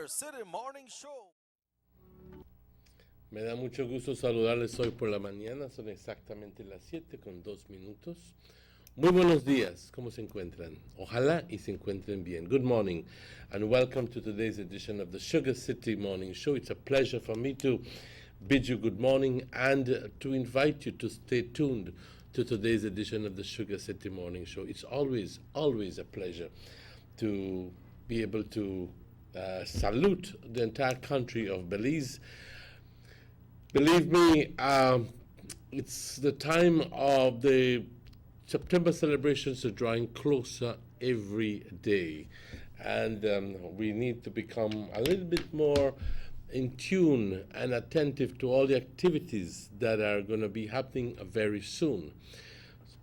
Sugar City Morning Show. Me da mucho gusto saludarles hoy por la mañana, son exactamente las 7:02. Muy buenos días, ¿cómo se encuentran? Ojalá y se encuentren bien. Good morning and welcome to today's edition of the Sugar City Morning Show. It's a pleasure for me to bid you good morning and to invite you to stay tuned to today's edition of the Sugar City Morning Show. It's always a pleasure to be able to salute the entire country of Belize. Believe me, it's the time of the September celebrations are drawing closer every day. And we need to become a little bit more in tune and attentive to all the activities that are going to be happening very soon.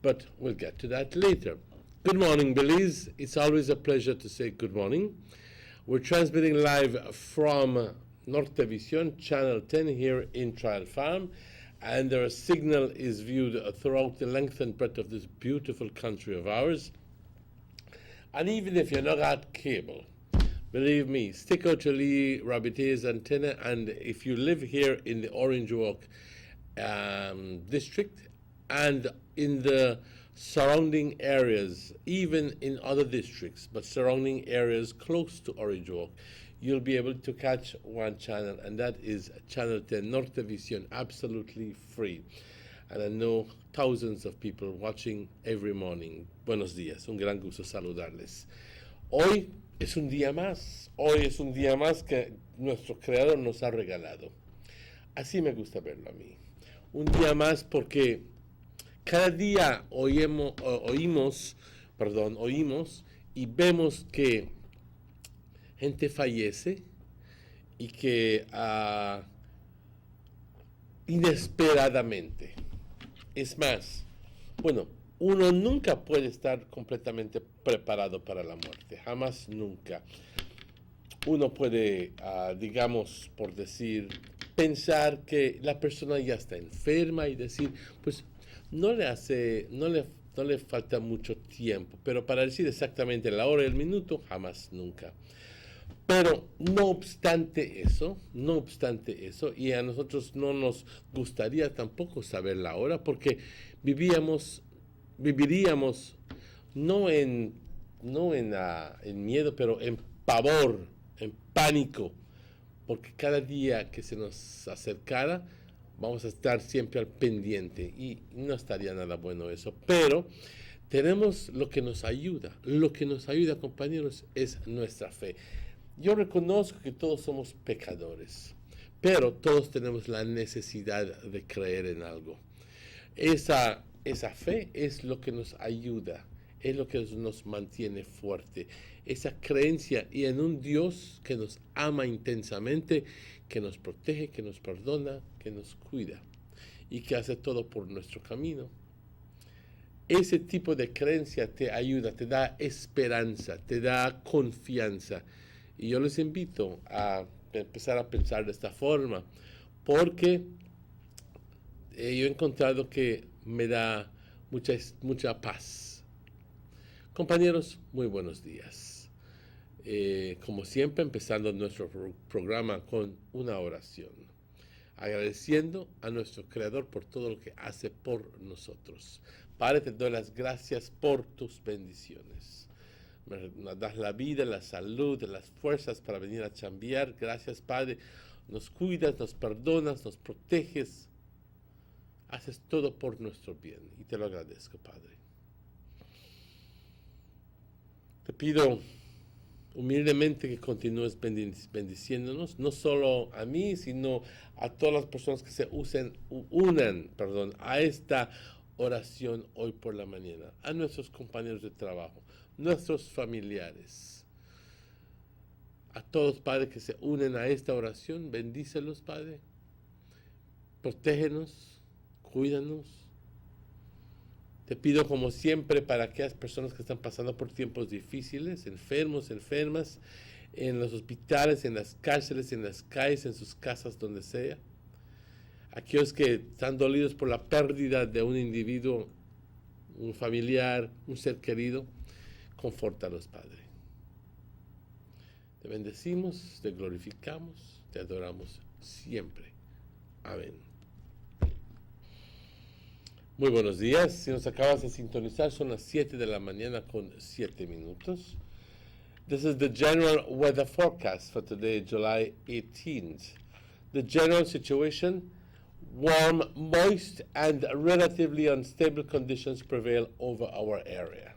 But we'll get to that later. Good morning, Belize. It's always a pleasure to say good morning. We're transmitting live from Nortevisión, Channel 10 here in Trial Farm, and our signal is viewed throughout the length and breadth of this beautiful country of ours. And even if you're not got cable, believe me, stick out your Lee Rabbit's antenna, and if you live here in the Orange Walk district and in the surrounding areas, even in other districts, but surrounding areas close to Orange Walk, you'll be able to catch one channel, and that is Channel 10 Nortevisión, absolutely free. And I know thousands of people watching every morning. Buenos días, un gran gusto saludarles. Hoy es un día más que nuestro Creador nos ha regalado. Así me gusta verlo a mí. Un día más porque cada día oímos y vemos que gente fallece y que inesperadamente. Es más, bueno, uno nunca puede estar completamente preparado para la muerte, jamás, nunca. Uno puede, digamos, por decir, pensar que la persona ya está enferma y decir, pues no le falta mucho tiempo, pero para decir exactamente la hora y el minuto, jamás, nunca. Pero no obstante eso, y a nosotros no nos gustaría tampoco saber la hora, porque viviríamos no en miedo, pero en pavor, en pánico, porque cada día que se nos acercara, vamos a estar siempre al pendiente, y no estaría nada bueno eso. Pero tenemos lo que nos ayuda, compañeros, es nuestra fe. Yo reconozco que todos somos pecadores, pero todos tenemos la necesidad de creer en algo. Esa fe es lo que nos ayuda, es lo que nos mantiene fuerte. Esa creencia y en un Dios que nos ama intensamente, que nos protege, que nos perdona, que nos cuida y que hace todo por nuestro camino. Ese tipo de creencia te ayuda, te da esperanza, te da confianza. Y yo les invito a empezar a pensar de esta forma, porque yo he encontrado que me da mucha paz. Compañeros, muy buenos días. Como siempre, empezando nuestro programa con una oración, agradeciendo a nuestro Creador por todo lo que hace por nosotros. Padre, te doy las gracias por tus bendiciones. Nos das la vida, la salud, las fuerzas para venir a chambear. Gracias, Padre. Nos cuidas, nos perdonas, nos proteges. Haces todo por nuestro bien y te lo agradezco, Padre. Te pido humildemente que continúes bendiciéndonos, no solo a mí, sino a todas las personas que se unan a esta oración hoy por la mañana, a nuestros compañeros de trabajo, nuestros familiares, a todos, Padre, que se unen a esta oración. Bendícelos, Padre, protégenos, cuídanos. Te pido, como siempre, para aquellas personas que están pasando por tiempos difíciles, enfermos, enfermas, en los hospitales, en las cárceles, en las calles, en sus casas, donde sea. Aquellos que están dolidos por la pérdida de un individuo, un familiar, un ser querido, confórtalos, Padre. Te bendecimos, te glorificamos, te adoramos siempre. Amén. Muy buenos días. Si nos acabas de sintonizar, son las 7 de la mañana con 7 minutos. This is the general weather forecast for today, July 18th. The general situation: warm, moist, and relatively unstable conditions prevail over our area.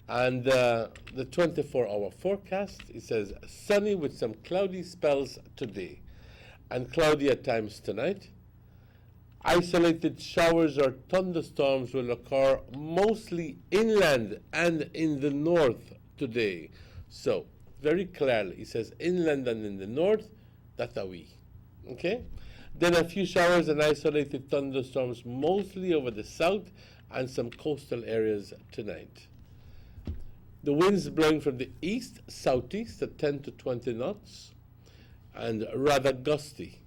And the 24-hour forecast, it says sunny with some cloudy spells today and cloudy at times tonight. Isolated showers or thunderstorms will occur mostly inland and in the north today. So, very clearly, it says inland and in the north, Tatawi. Okay? Then a few showers and isolated thunderstorms mostly over the south and some coastal areas tonight. The winds blowing from the east, southeast at 10 to 20 knots and rather gusty.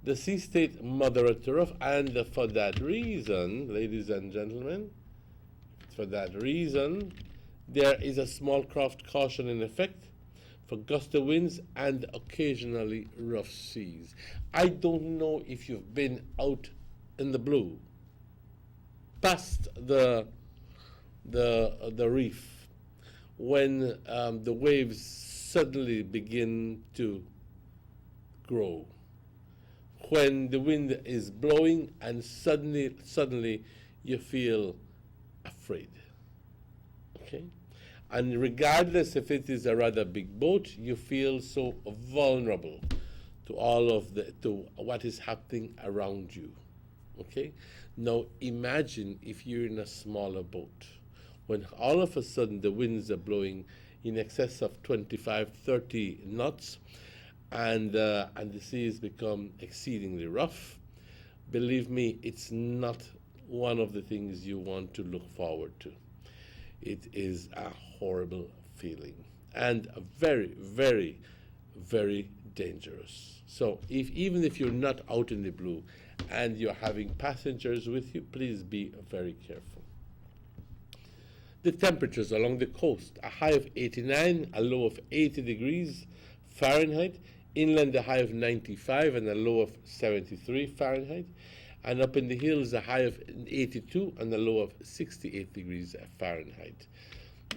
The sea state moderate to rough, and for that reason, ladies and gentlemen, for that reason, there is a small craft caution in effect for gusty winds and occasionally rough seas. I don't know if you've been out in the blue, past the reef, when the waves suddenly begin to grow. When the wind is blowing and suddenly you feel afraid. Okay? And regardless if it is a rather big boat, you feel so vulnerable to to what is happening around you. Okay? Now imagine if you're in a smaller boat, when all of a sudden the winds are blowing in excess of 25, 30 knots, and the seas become exceedingly rough. Believe me, it's not one of the things you want to look forward to. It is a horrible feeling and a very, very, very dangerous. So even if you're not out in the blue and you're having passengers with you, please be very careful. The temperatures along the coast: a high of 89, a low of 80 degrees Fahrenheit. Inland, a high of 95 and a low of 73 Fahrenheit. And up in the hills, a high of 82 and a low of 68 degrees Fahrenheit.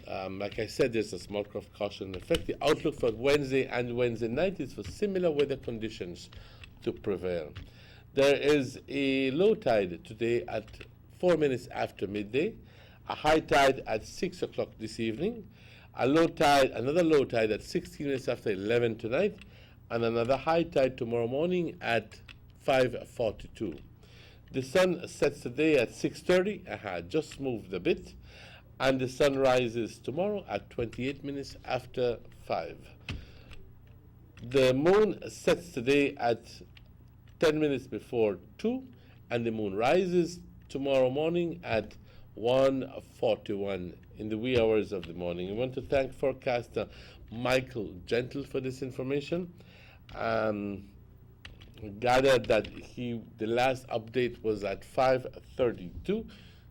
Like I said, there's a small craft caution in effect. The outlook for Wednesday and Wednesday night is for similar weather conditions to prevail. There is a low tide today at 4 minutes after midday, a high tide at 6 o'clock this evening, another low tide at 16 minutes after 11 tonight, and another high tide tomorrow morning at 5:42. The sun sets today at 6:30, just moved a bit, and the sun rises tomorrow at 28 minutes after 5. The moon sets today at 10 minutes before 2, and the moon rises tomorrow morning at 1:41 in the wee hours of the morning. I want to thank forecaster Michael Gentle for this information. Gathered that the last update was at 5:32.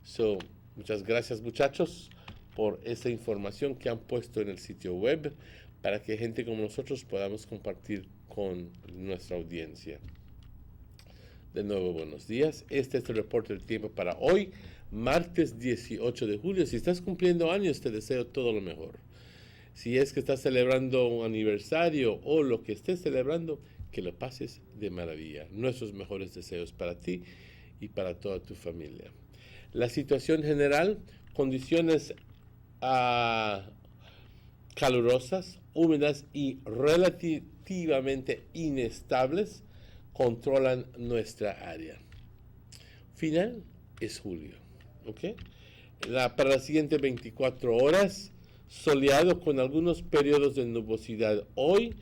So, muchas gracias, muchachos, por esa información que han puesto en el sitio web para que gente como nosotros podamos compartir con nuestra audiencia. De nuevo, buenos días. Este es el reporte del tiempo para hoy, martes 18 de julio. Si estás cumpliendo años, te deseo todo lo mejor. Si es que estás celebrando un aniversario o lo que estés celebrando, que lo pases de maravilla. Nuestros mejores deseos para ti y para toda tu familia. La situación general: condiciones calurosas, húmedas y relativamente inestables controlan nuestra área. Final es julio. ¿Okay? Para las siguientes 24 horas, soleado con algunos periodos de nubosidad. Hoy,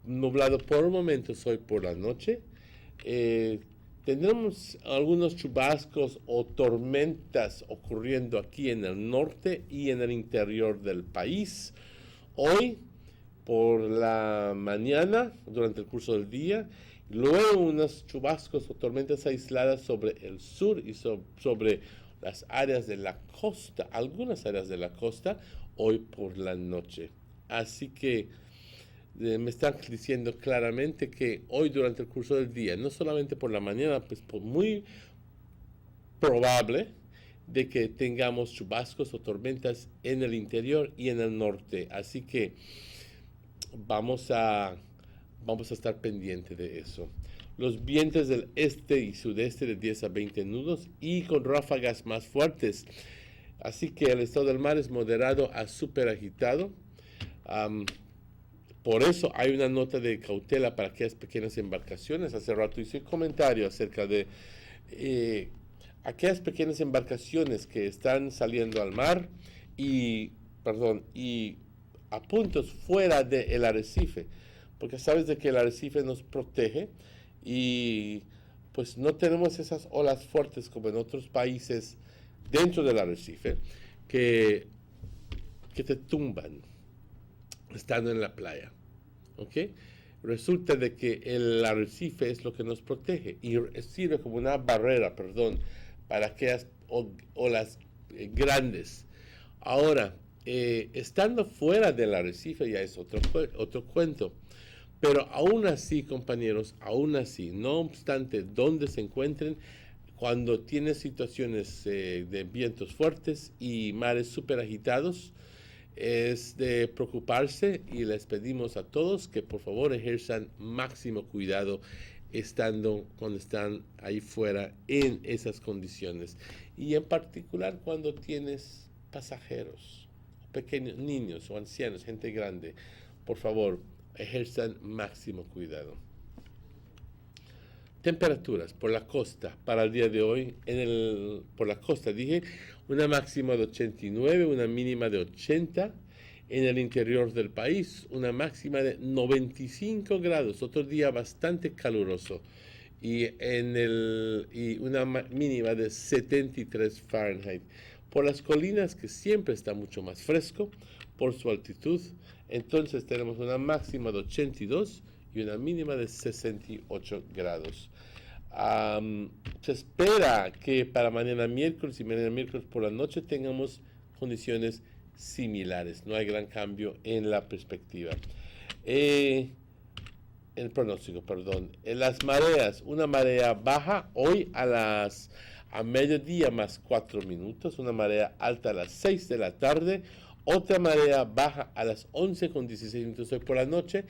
nublado por momentos hoy por la noche. Tendremos algunos chubascos o tormentas ocurriendo aquí en el norte y en el interior del país. Hoy, por la mañana, durante el curso del día, luego unos chubascos o tormentas aisladas sobre el sur y sobre las áreas de la costa, algunas áreas de la costa, hoy por la noche. Así que me están diciendo claramente que hoy durante el curso del día, no solamente por la mañana, pues muy probable de que tengamos chubascos o tormentas en el interior y en el norte. Así que vamos a estar pendientes de eso. Los vientos del este y sudeste de 10 a 20 nudos y con ráfagas más fuertes. Así que el estado del mar es moderado a súper agitado. Por eso hay una nota de cautela para aquellas pequeñas embarcaciones. Hace rato hice un comentario acerca de aquellas pequeñas embarcaciones que están saliendo al mar y a puntos fuera del arrecife, porque sabes de que el arrecife nos protege y pues no tenemos esas olas fuertes como en otros países dentro del arrecife que te tumban estando en la playa. ¿Ok? Resulta de que el arrecife es lo que nos protege y sirve como una barrera, para aquellas olas grandes. Ahora, estando fuera del arrecife ya es otro cuento. Pero aún así, compañeros, no obstante dónde se encuentren, cuando tienen situaciones de vientos fuertes y mares súper agitados, es de preocuparse y les pedimos a todos que por favor ejerzan máximo cuidado cuando están ahí fuera en esas condiciones. Y en particular cuando tienes pasajeros, pequeños niños o ancianos, gente grande, por favor, ejerzan máximo cuidado. Temperaturas por la costa para el día de hoy. Por la costa dije una máxima de 89, una mínima de 80. En el interior del país, una máxima de 95 grados, otro día bastante caluroso. Y una mínima de 73 Fahrenheit. Por las colinas, que siempre está mucho más fresco por su altitud, entonces tenemos una máxima de 82 y una mínima de 68 grados. Se espera que para mañana miércoles y mañana miércoles por la noche tengamos condiciones similares. No hay gran cambio en la perspectiva. El pronóstico, En las mareas, una marea baja hoy a mediodía más 4 minutos, una marea alta a las 6 de la tarde, otra marea baja a las 11 con 16 minutos hoy por la noche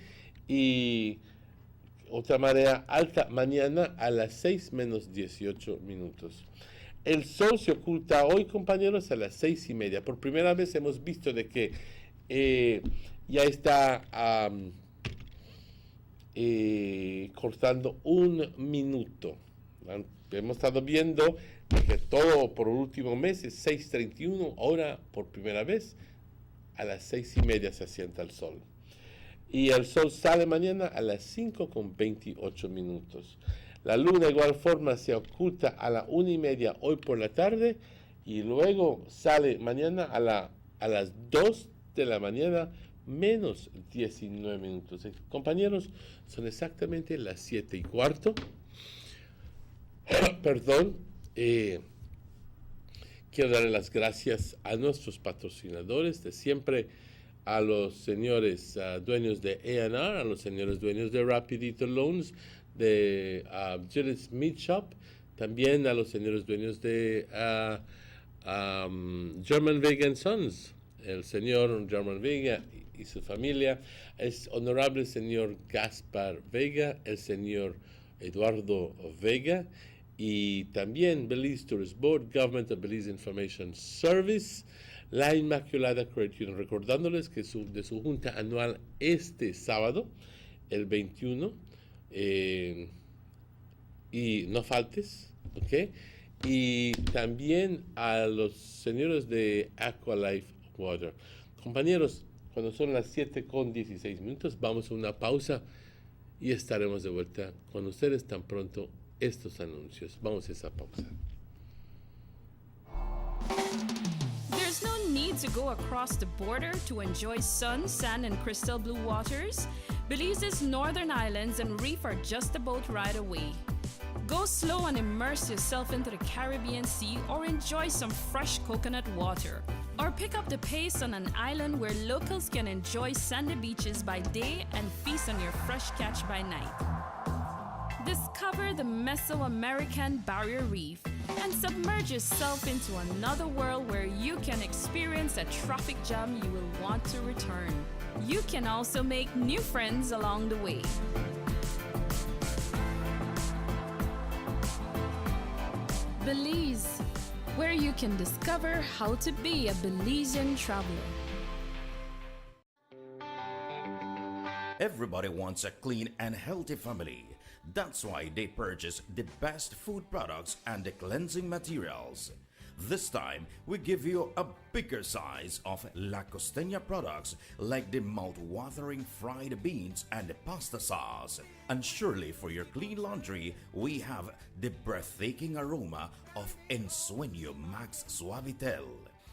y otra marea alta mañana a las 6 menos 18 minutos. El sol se oculta hoy, compañeros, a las 6:30. Por primera vez hemos visto de que ya está cortando un minuto. Hemos estado viendo que todo por el último mes es 6:31. Ahora, por primera vez, a las 6:30 se asienta el sol. Y el sol sale mañana a las 5:28 minutos. La luna de igual forma se oculta a la 1:30 hoy por la tarde y luego sale mañana a las 2 de la mañana menos 19 minutos. Compañeros, son exactamente las 7:15. Quiero darle las gracias a nuestros patrocinadores de siempre, a los señores dueños de A&R, a los señores dueños de Rapidito Loans, de Gillette Meat Shop, también a los señores dueños de German Vega Sons, el señor German Vega y su familia, el honorable señor Gaspar Vega, el señor Eduardo Vega, y también Belize Tourist Board, Government of Belize Information Service, la Inmaculada Credit Union, recordándoles que de su junta anual este sábado, el 21, y no faltes, ¿ok? Y también a los señores de Aqualife Water. Compañeros, cuando son las 7:16 minutos, vamos a una pausa y estaremos de vuelta con ustedes tan pronto estos anuncios. Vamos a esa pausa. There's no need to go across the border to enjoy sun, sand, and crystal blue waters. Belize's northern islands and reef are just a boat ride away. Go slow and immerse yourself into the Caribbean Sea or enjoy some fresh coconut water. Or pick up the pace on an island where locals can enjoy sandy beaches by day and feast on your fresh catch by night. Discover the Mesoamerican Barrier Reef and submerge yourself into another world where you can experience a traffic jam you will want to return. You can also make new friends along the way. Belize, where you can discover how to be a Belizean traveler. Everybody wants a clean and healthy family. That's why they purchase the best food products and the cleansing materials. This time, we give you a bigger size of La Costeña products like the mouth-watering fried beans and the pasta sauce. And surely for your clean laundry, we have the breathtaking aroma of Ensueño Max Suavitel.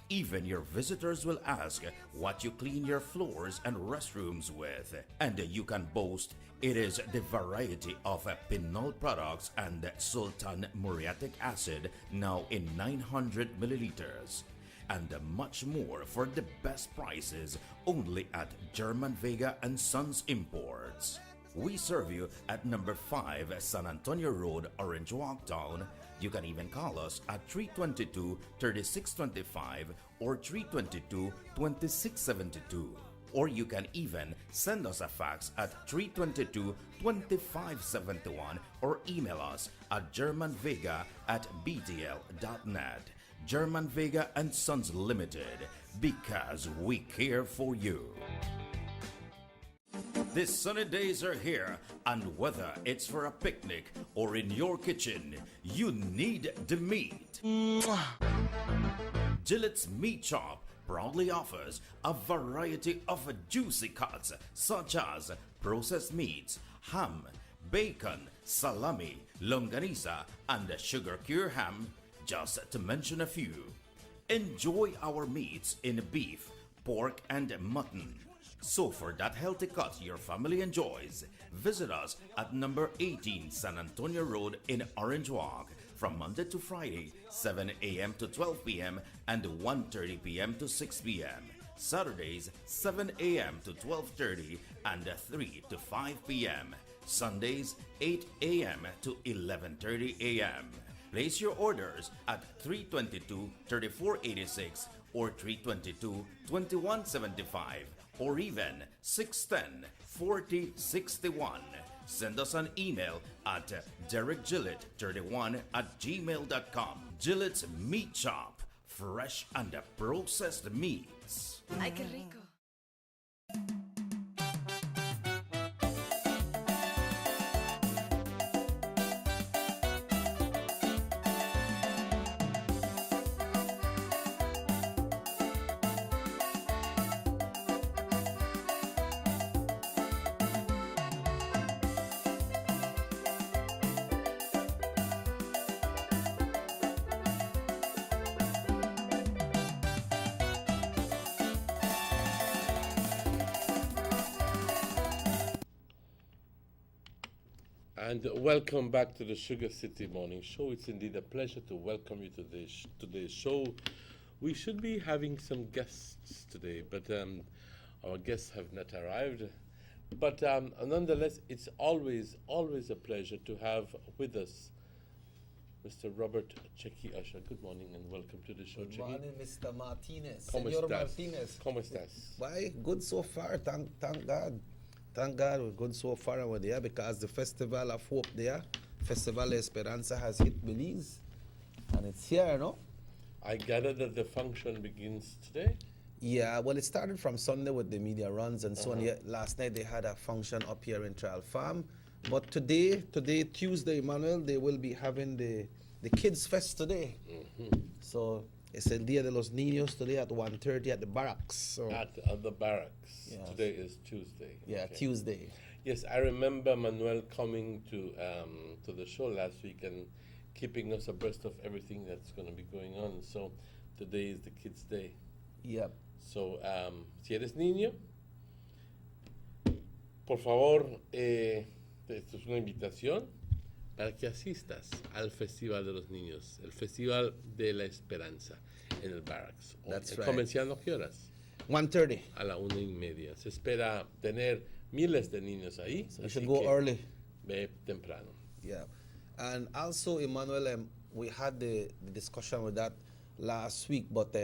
Even your visitors will ask what you clean your floors and restrooms with. And you can boast it is the variety of Pinol products and Sultan muriatic acid now in 900 milliliters. And much more for the best prices only at German Vega and Sons Imports. We serve you at number 5 San Antonio Road, Orange Walk Town. You can even call us at 322-3625 or 322-2672. Or you can even send us a fax at 322-2571 or email us at germanvega@btl.net. German Vega and Sons Limited, because we care for you. The sunny days are here, and whether it's for a picnic or in your kitchen, you need the meat. Gillette's Meat Shop proudly offers a variety of juicy cuts such as processed meats, ham, bacon, salami, longaniza, and sugar cure ham, just to mention a few. Enjoy our meats in beef, pork, and mutton. So for that healthy cut your family enjoys, visit us at number 18 San Antonio Road in Orange Walk from Monday to Friday, 7 a.m. to 12 p.m. and 1:30 p.m. to 6 p.m. Saturdays, 7 a.m. to 12:30 and 3 to 5 p.m. Sundays, 8 a.m. to 11:30 a.m. Place your orders at 322-3486 or 322-2175 or even 610-4061. Send us an email at derekgillett31@gmail.com. Gillette's Meat Shop, fresh and processed meats. Ay, qué rico. And welcome back to the Sugar City Morning Show. It's indeed a pleasure to welcome you to today's show. We should be having some guests today, but our guests have not arrived. But nonetheless, it's always a pleasure to have with us Mr. Robert Chequi Usher. Good morning and welcome to the show, Good Chequi. morning, Mr. Martinez. ¿Cómo Señor estás? Martinez. ¿Cómo estás? Why? Good so far. Thank God. Thank God we're good so far over there because the Festival of Hope there, Festival de Esperanza has hit Belize. And it's here, no? I gather that the function begins today. Yeah, well, it started from Sunday with the media runs and so on. Yeah, last night they had a function up here in Trial Farm. But today, Tuesday, Emmanuel, they will be having the Kids Fest today. So it's el Dia de los Niños today at 1:30 at the barracks. So, At the barracks. Yes. Today is Tuesday. yeah, Okay. Tuesday. Yes, I remember Manuel coming to the show last week and keeping us abreast of everything that's going to be going on. So today is the Kids' Day. Yep. So, si eres niño, por favor, esto es una invitación para que asistas al Festival de los Niños, el Festival de la Esperanza. en el barracks. That's ¿El right. convencional qué horas? 1:30. A la 1:30. Se espera tener miles de niños ahí. You así should go que early. Ve temprano. Yeah. And also, Emmanuel, we had the discussion with that last week, but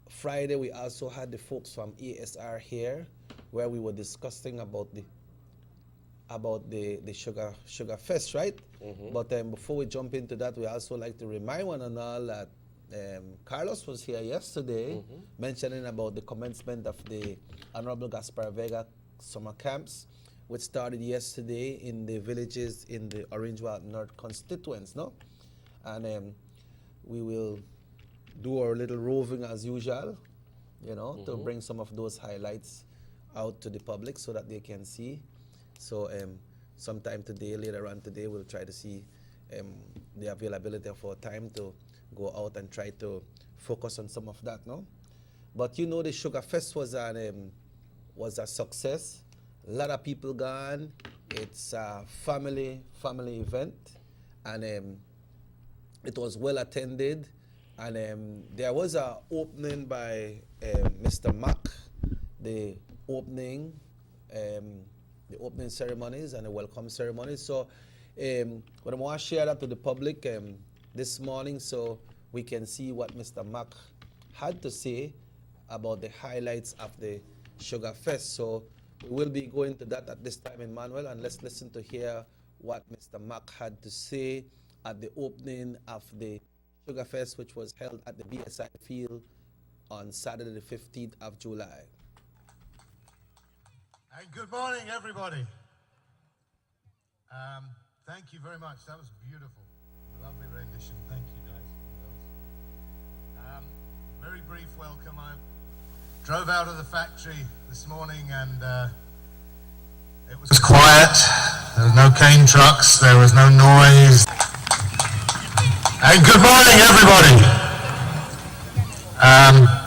Friday we also had the folks from ASR here, where we were discussing about the Sugar Fest, right? But before we jump into that, we also like to remind one and all that Carlos was here yesterday, mentioning about the commencement of the Honorable Gaspar Vega summer camps, which started yesterday in the villages in the Orange Walk North constituents, no? And we will do our little roving as usual, you know, to bring some of those highlights out to the public so that they can see. So sometime today, later on today, we'll try to see the availability of our time to go out and try to focus on some of that, no? But you know, the Sugar Fest was a success. A lot of people gone. It's a family event, and it was well attended. And there was a opening by Mr. Mack, the opening ceremonies and the welcome ceremonies. So, what I want to share that to the public this morning, so we can see what Mr. Mack had to say about the highlights of the Sugar Fest. So, we will be going to that at this time, Emmanuel, and let's listen to hear what Mr. Mack had to say at the opening of the Sugar Fest, which was held at the BSI Field on Saturday, the 15th of July. And good morning, everybody. Thank you very much. That was beautiful. Lovely rendition. Thank you, guys and girls. Very brief welcome. I drove out of the factory this morning and it was quiet. There was no cane trucks. There was no noise. And good morning, everybody.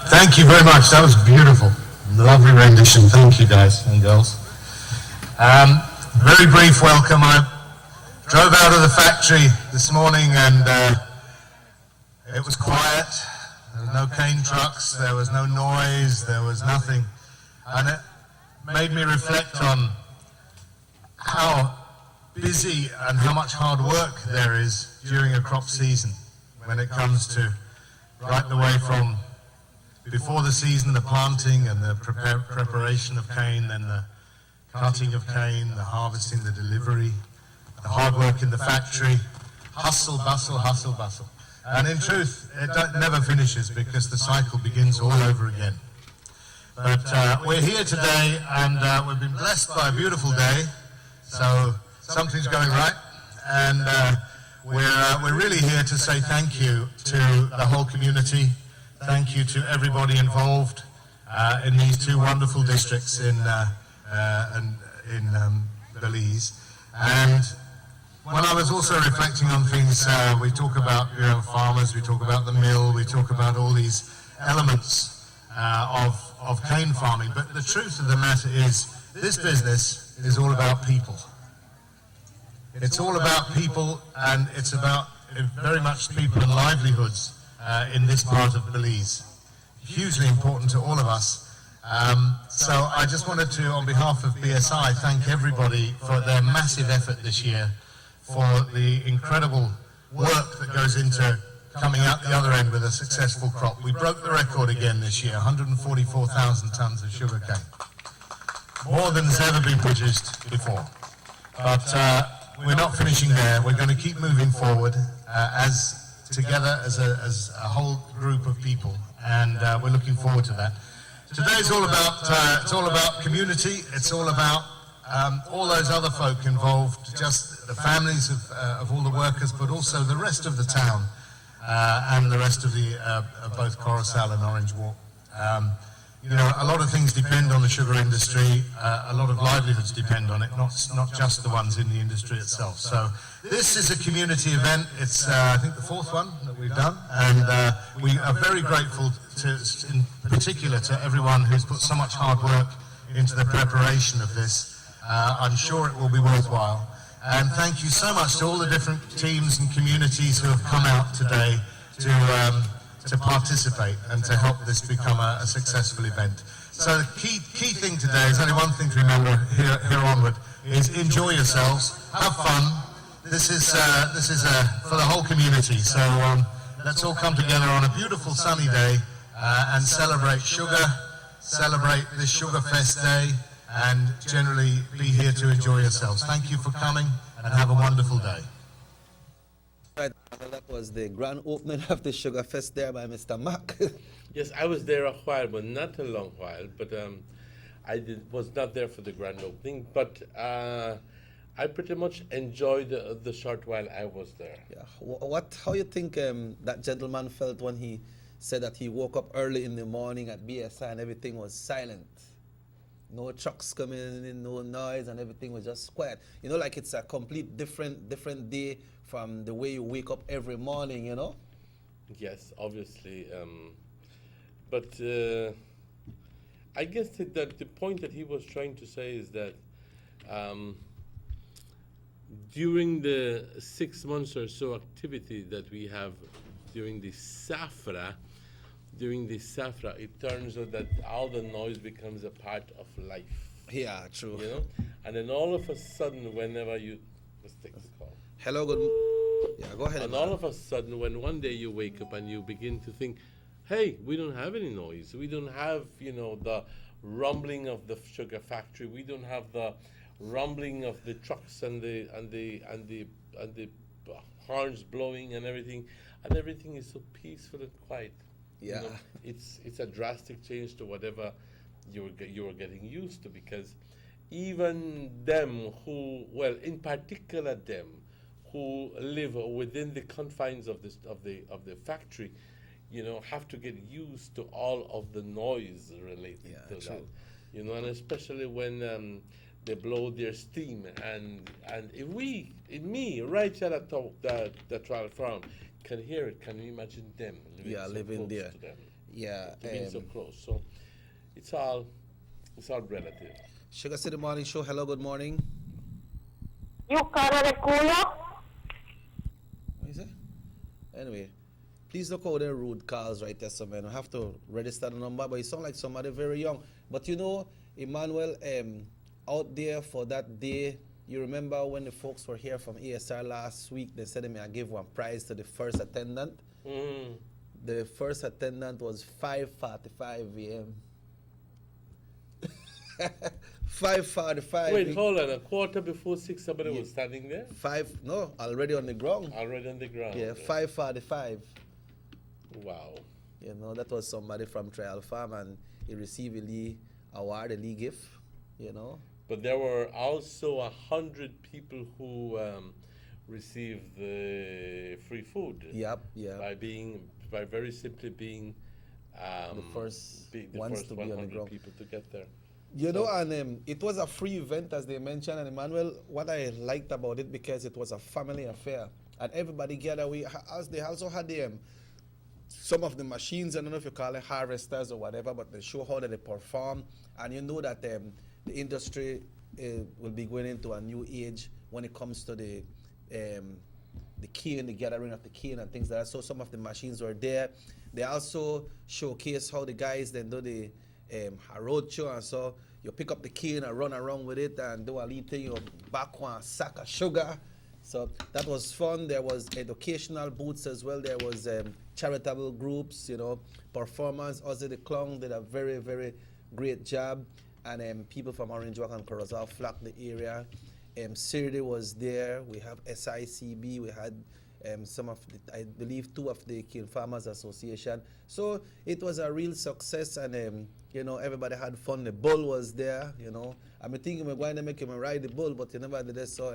Thank you very much. That was beautiful. Lovely rendition. Thank you, guys and girls. Very brief welcome. I drove out of the factory this morning and it was quiet. There was no cane trucks. There was no noise. There was nothing. And it made me reflect on how busy and how much hard work there is during a crop season when it comes to right the way from before the season, the planting and the preparation of cane, then the cutting of cane, the harvesting, the delivery, the hard work in the factory, hustle, bustle, hustle, bustle. And in truth, it never finishes because the cycle begins all over again. But we're here today and we've been blessed by a beautiful day, so something's going right. And we're really here to say thank you to the whole community. Thank you to everybody involved in these two wonderful districts in Belize. And when I was also reflecting on things, we talk about farmers, we talk about the mill, we talk about all these elements of cane farming. But the truth of the matter is, this business is all about people. It's all about people, and it's about very much people and livelihoods in this part of Belize. Hugely important to all of us. So I just wanted to, on behalf of BSI, thank everybody for their massive effort this year, for the incredible work that goes into coming out the other end with a successful crop. We broke the record again this year, 144,000 tons of sugarcane. More than has ever been produced before. But we're not finishing there. We're going to keep moving forward together as a whole group of people, and we're looking forward to that. Today's all about community. It's all about all those other folk involved, just the families of all the workers, but also the rest of the town and the rest of both Coruscant and Orange Walk. A lot of things depend on the sugar industry. A lot of livelihoods depend on it, not just the ones in the industry itself. So this is a community event. It's, I think, the fourth one that we've done. And we are very grateful, in particular, to everyone who's put so much hard work into the preparation of this. I'm sure it will be worthwhile. And thank you so much to all the different teams and communities who have come out today to to participate and to help this become a successful event. So the key thing today is only one thing to remember here onward is enjoy yourselves, have fun. This is for the whole community. So let's all come together on a beautiful sunny day and celebrate sugar, celebrate this Sugar Fest Day, and generally be here to enjoy yourselves. Thank you for coming and have a wonderful day. Right, that was the grand opening of the Sugar Fest there by Mr. Mack. Yes, I was there a while, but not a long while. But was not there for the grand opening. But I pretty much enjoyed the short while I was there. Yeah. How you think that gentleman felt when he said that he woke up early in the morning at BSI and everything was silent? No trucks coming in, no noise, and everything was just quiet. You know, like it's a complete different day from the way you wake up every morning, you know? Yes, obviously. But I guess that the point that he was trying to say is that during the 6 months or so activity that we have during the Safra, it turns out that all the noise becomes a part of life. Yeah, true. You know? And then all of a sudden, whenever let's take this call. Hello, good. Yeah, go ahead. And all of a sudden, when one day you wake up and you begin to think, hey, we don't have any noise. We don't have, the rumbling of the sugar factory. We don't have the rumbling of the trucks and the horns blowing and everything is so peaceful and quiet. Yeah. It's a drastic change to whatever you were getting used to, because even them in particular them who live within the confines of the factory, have to get used to all of the noise related to true. that. And especially when they blow their steam, and if me right here at the trial farm can hear it, can you imagine them living there? To them? Yeah, Being so close. So it's all relative. Sugar City Morning Show. Hello, good morning. You cara de culo? What is it? Anyway, please look out there rude calls right there, so man. I have to register the number, but you sound like somebody very young. But Emmanuel, out there for that day, you remember when the folks were here from ASR last week, they said to me I gave one prize to the first attendant. The first attendant was 5:45 a.m. 5:45. Wait, hold on. A quarter before 6, somebody was standing there? Already on the ground. Already on the ground. Yeah, 5:45. Wow. That was somebody from Trial Farm, and he received a Lee award, a Lee gift, But there were also 100 people who received the free food. Yep. By very simply being the first ones to be on the 100 ground. people to get there. And it was a free event, as they mentioned. And Emmanuel, what I liked about it, because it was a family affair, and everybody gathered. They also had some of the machines, I don't know if you call it harvesters or whatever, but they show how they perform. And that the industry will be going into a new age when it comes to the cane, the gathering of the cane and things like that. So some of the machines were there. They also showcase how the guys then do the road show, and so you pick up the cane and run around with it and do a little thing, you back one sack of sugar. So that was fun. There was educational booths as well. There was charitable groups, performance. Ozzy the Clown did a very, very great job. And people from Orange Walk and Corozal flocked the area. Sirdi was there. We have SICB. We had I believe 2 of the Cane Farmers Association. So it was a real success, and everybody had fun. The bull was there. I'm thinking we're going to make him ride the bull, but he never did it. So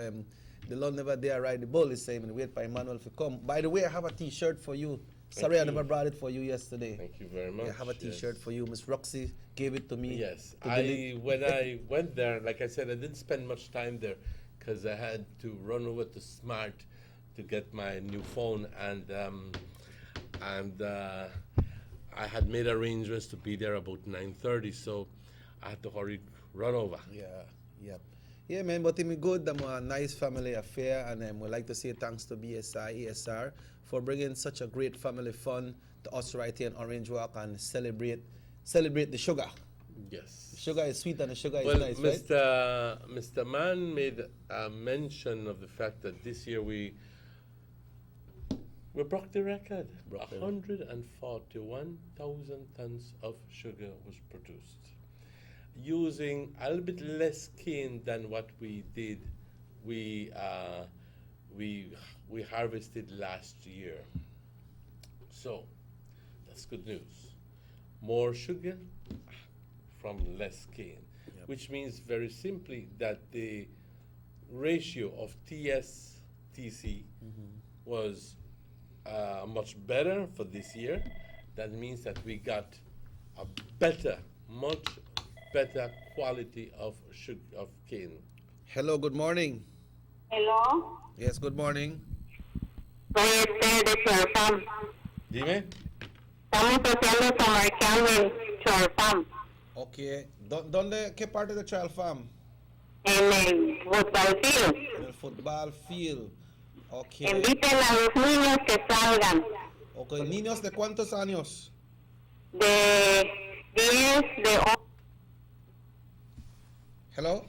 the Lord never dare ride the bull. He's saying, wait for Emmanuel to come. By the way, I have a T-shirt for you. Sorry, I never brought it for you yesterday. Thank you very much. I have a T-shirt for you. Miss Roxy gave it to me. Yes, when I went there, like I said, I didn't spend much time there because I had to run over to Smart to get my new phone, and I had made arrangements to be there about 9:30, so I had to run over. Yeah, man, but it's good. I'm a nice family affair, and we'd like to say thanks to BSI, ASR, for bringing such a great family fun to us right here in Orange Walk and celebrate the sugar. Yes. Sugar is sweet and the sugar Well, is nice, right? Mr. Mann made a mention of the fact that this year we broke the record. 141,000 tons of sugar was produced, using a little bit less cane than what we did. We harvested last year, so that's good news. More sugar from less cane, which means very simply that the ratio of TS/TC was much better for this year. That means that we got a much better quality of cane. Hello, good morning. Hello. Yes, good morning. Soy Esther de Chalfam. Dime. Estamos haciendo summer camp en Chalfam, Okay. ¿Qué parte de Child Farm? en el football field. En el football field. Okay. Inviten a los niños que salgan Okay. ¿Niños de cuántos años? de 10, de 11. Hello?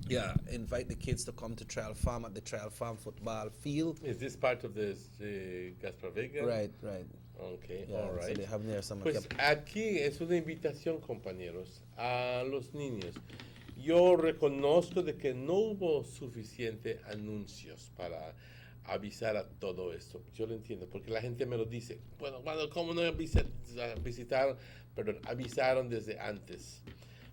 Yeah, invite the kids to come to Trial Farm at the Trial Farm football field. Is this part of this Gaspar Vega? Right. Okay, Yeah, all so right. they have their summer Pues camp. aquí es una invitación, compañeros, a los niños. Yo reconozco de que no hubo suficiente anuncios para avisar a todo esto. Yo lo entiendo, porque la gente me lo dice. Bueno, ¿cómo no visitaron? Perdón, avisaron desde antes.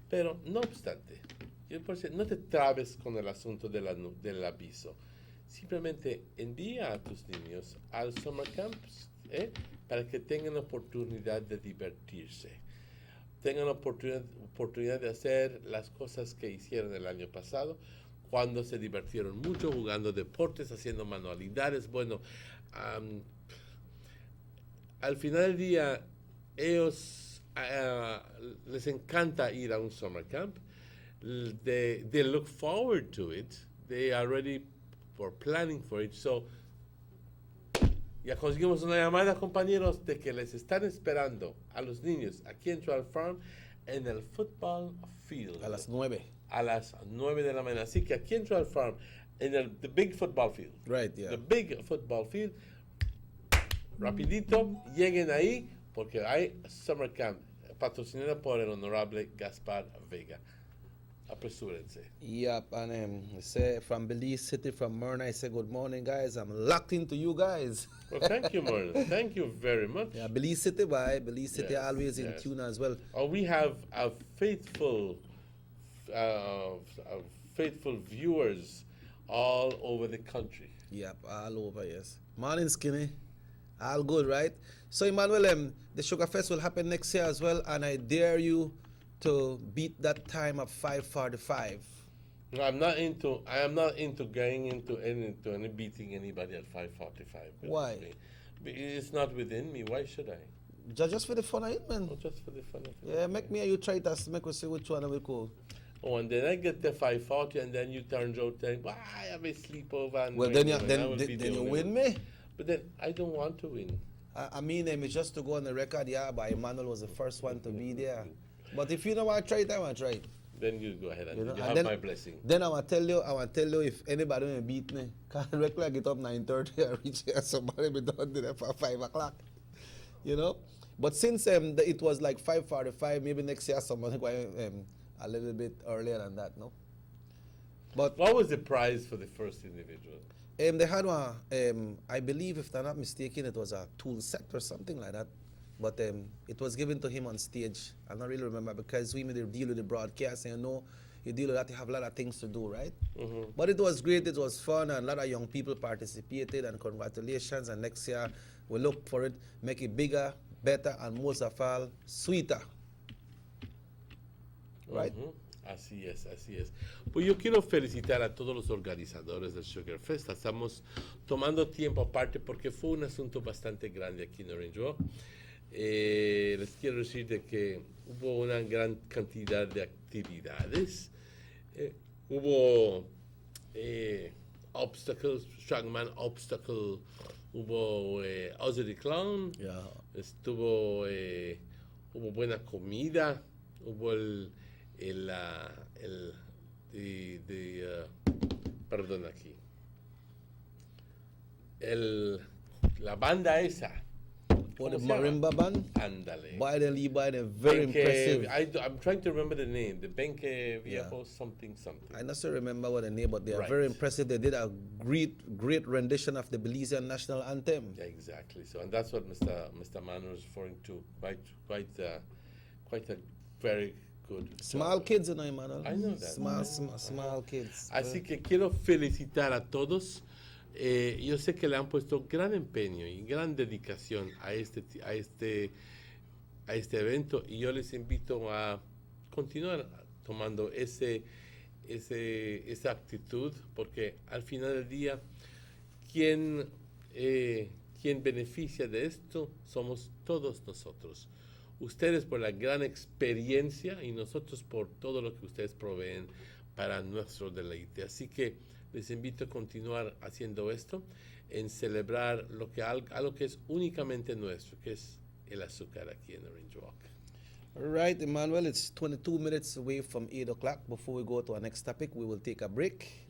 Pero, no obstante, yo por decir, no te trabes con el asunto del aviso. Simplemente envía a tus niños al summer camps, para que tengan la oportunidad de divertirse. Tengan la oportunidad de hacer las cosas que hicieron el año pasado, cuando se divirtieron mucho jugando deportes, haciendo manualidades. Bueno, al final del día, ellos les encanta ir a un summer camp. They look forward to it. They are ready for planning for it. So, ya conseguimos una llamada, compañeros, de que les están esperando a los niños aquí en Trial Farm en el football field. A las 9. A las 9 de la mañana. Así que aquí en Trial Farm, en the big football field. Right, yeah. The big football field. Rapidito, lleguen ahí, porque hay summer camp patrocinado por el honorable Gaspar Vega. Apresúrense. Yep, and I say from Belize City, from Myrna, I say good morning, guys. I'm locked into you guys. Well, thank you, Merlin. Thank you very much. Yeah, Belize City, bye. Belize City Yes, always in yes. tune as well. We have a faithful viewers all over the country. Yep, all over, yes. Morning, Skinny. All good, right? So, Emmanuel, the Sugar Fest will happen next year as well, and I dare you to beat that time of 5:45. No, I am not into going into any beating anybody at 5:45. Why? It's not within me. Why should I? Just for the fun of it, man. Oh, just for the fun of it. Yeah, make me and you try it as make we see which one will go. Oh, and then I get the 5:40, and then you turn around saying, "Why I have a sleepover?" And Well, going then you, over, and I then, will be then, the then you only win one. me. But then I don't want to win. I mean, it's just to go on the record, yeah, but Emmanuel was the first one to be there. But if you don't want to try it, I want to try it. Then you go ahead and You know, you and have then- my blessing. Then I want to tell you if anybody will beat me. Cause regular I get up 9:30, I reach here, somebody be done there for 5 o'clock. You know? But since it was like 5:45, maybe next year somebody going a little bit earlier than that, no? But What was the prize for the first individual? they had one, I believe, if I'm not mistaken, it was a tool set or something like that. But it was given to him on stage. I don't really remember because we made a deal with the broadcast, and you know, you deal with that, you have a lot of things to do, right? But it was great, it was fun, and a lot of young people participated, and congratulations. And next year, we look for it, make it bigger, better, and most of all, sweeter. Right? Ujú. Así es, así es. Pues yo quiero felicitar a todos los organizadores del Sugar Fest. Estamos tomando tiempo aparte porque fue un asunto bastante grande aquí en Orange Walk. Les quiero decir de que hubo una gran cantidad de actividades. Hubo obstacles, strongman obstacle hubo Ozzy the Clown, Yeah. hubo buena comida, hubo perdón aquí, la banda esa. Or the ¿Cómo se llama? marimba band. Ándale. Biden, very impressive. I'm trying to remember the name. The Benke Viejo Yeah. something. I not still remember what the name, but they are Right. very impressive. They did a great rendition of the Belizean national anthem. Yeah, exactly. So, and that's what Mr. Manu is referring to. Quite a very good. Small job. kids, you know, Emmanuel. I know that. Small kids. Así que quiero felicitar a todos. Yo sé que le han puesto gran empeño y gran dedicación a este evento, y yo les invito a continuar tomando esa actitud, porque al final del día quien beneficia de esto somos todos nosotros. Ustedes por la gran experiencia y nosotros por todo lo que ustedes proveen para nuestro deleite. Así que les invito a continuar haciendo esto, en celebrar algo que es únicamente nuestro, que es el azúcar aquí en Orange Walk. All right, Emmanuel, it's 22 minutes away from 8 o'clock. Before we go to our next topic, we will take a break,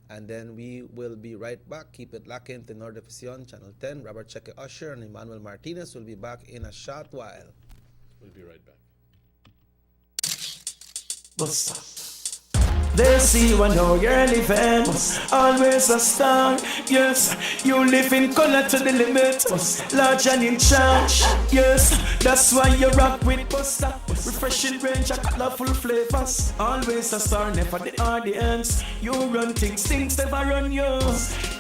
and then we will be right back. Keep it locked into Nordvision, Channel 10. Robert Cheque Usher and Emmanuel Martinez will be back in a short while. We'll be right back. They see you and know you're living. Always a star, yes. You live in color to the limit. Large and in charge, yes. That's why you rock with Busta. Refreshing range of colorful flavors. Always a star, never the audience. You run things never run you.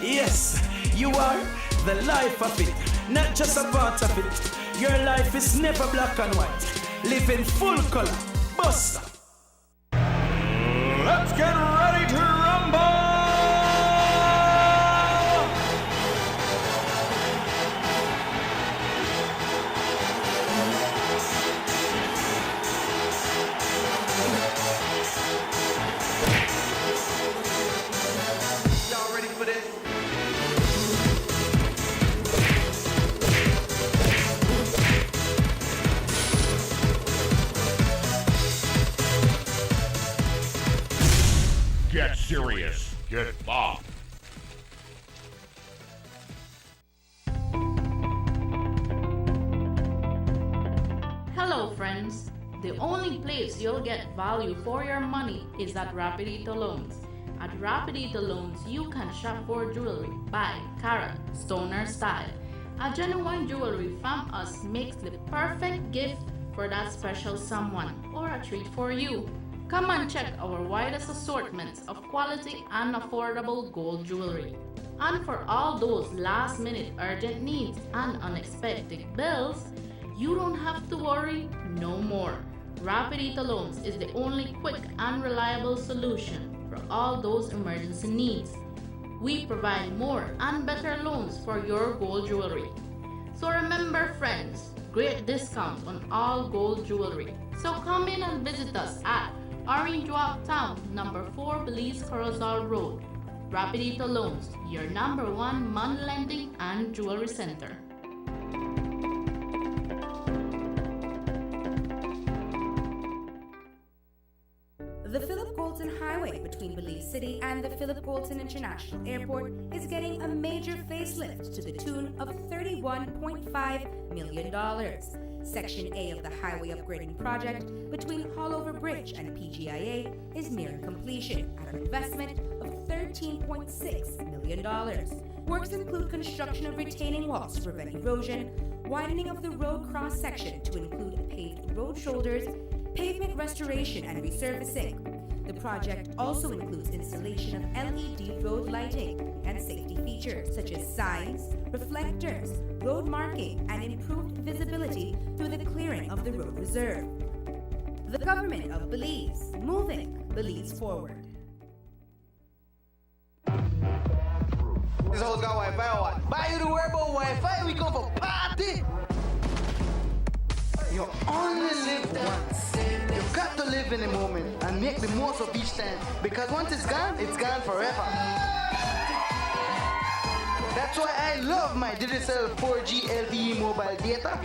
Yes, you are the life of it, not just a part of it. Your life is never black and white. Live in full color, Busta. Let's get ready to rumble! Y'all ready for this? Get serious. Get bopped. Hello friends! The only place you'll get value for your money is at Rapidito Loans. At Rapidito Loans, you can shop for jewelry by carat, stoner style. A genuine jewelry from us makes the perfect gift for that special someone or a treat for you. Come and check our widest assortments of quality and affordable gold jewelry. And for all those last-minute urgent needs and unexpected bills, you don't have to worry no more. Rapidito Loans is the only quick and reliable solution for all those emergency needs. We provide more and better loans for your gold jewelry. So remember friends, great discount on all gold jewelry. So come in and visit us at Orange Walk Town, number 4 Belize Corozal Road. Rapidito Loans, your number 1 money lending and jewelry center. The Philip Goulton Highway between Belize City and the Philip Goulton International Airport is getting a major facelift to the tune of $31.5 million. Section A of the highway upgrading project between Haulover Bridge and PGIA is nearing completion at an investment of $13.6 million. Works include construction of retaining walls to prevent erosion, widening of the road cross-section to include paved road shoulders, pavement restoration and resurfacing. The project also includes installation of LED road lighting and safety features such as signs, reflectors, road marking, and improved visibility through the clearing of the road reserve. The government of Belize, moving Belize forward. This hoe's got Wi-Fi or what? Buy you to worry about Wi-Fi, we come for party! You only live once. You've got to live in the moment and make the most of each time, because once it's gone forever. That's why I love my Digicel 4G LTE mobile data.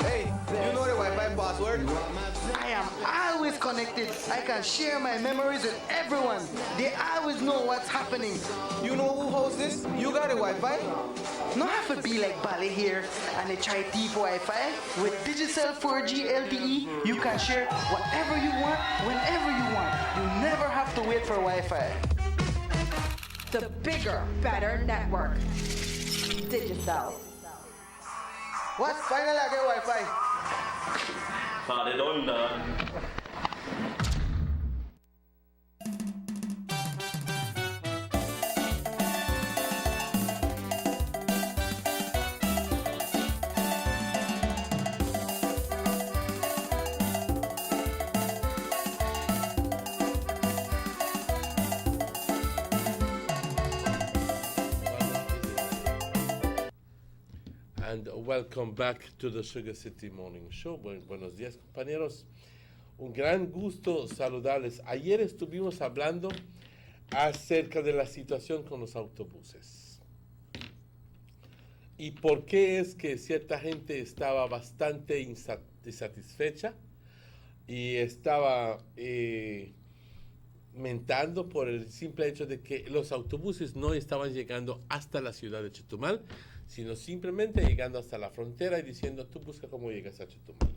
Hey, you know the Wi-Fi password? I am always connected. I can share my memories with everyone. They always know what's happening. You know who hosts this? You got a Wi-Fi? No have to be like Bali here and they try thief Wi-Fi. With Digicel 4G LTE, you can share whatever you want, whenever you want. You never have to wait for Wi-Fi. The bigger, better network. Digicel. What? Finally I get Wi-Fi. They don't know. And welcome back to the Sugar City Morning Show. Buenos días, compañeros. Un gran gusto saludarles. Ayer estuvimos hablando acerca de la situación con los autobuses. Y por qué es que cierta gente estaba bastante insatisfecha y estaba mentando por el simple hecho de que los autobuses no estaban llegando hasta la ciudad de Chetumal, sino simplemente llegando hasta la frontera y diciendo, tú busca cómo llegas a Chetumal.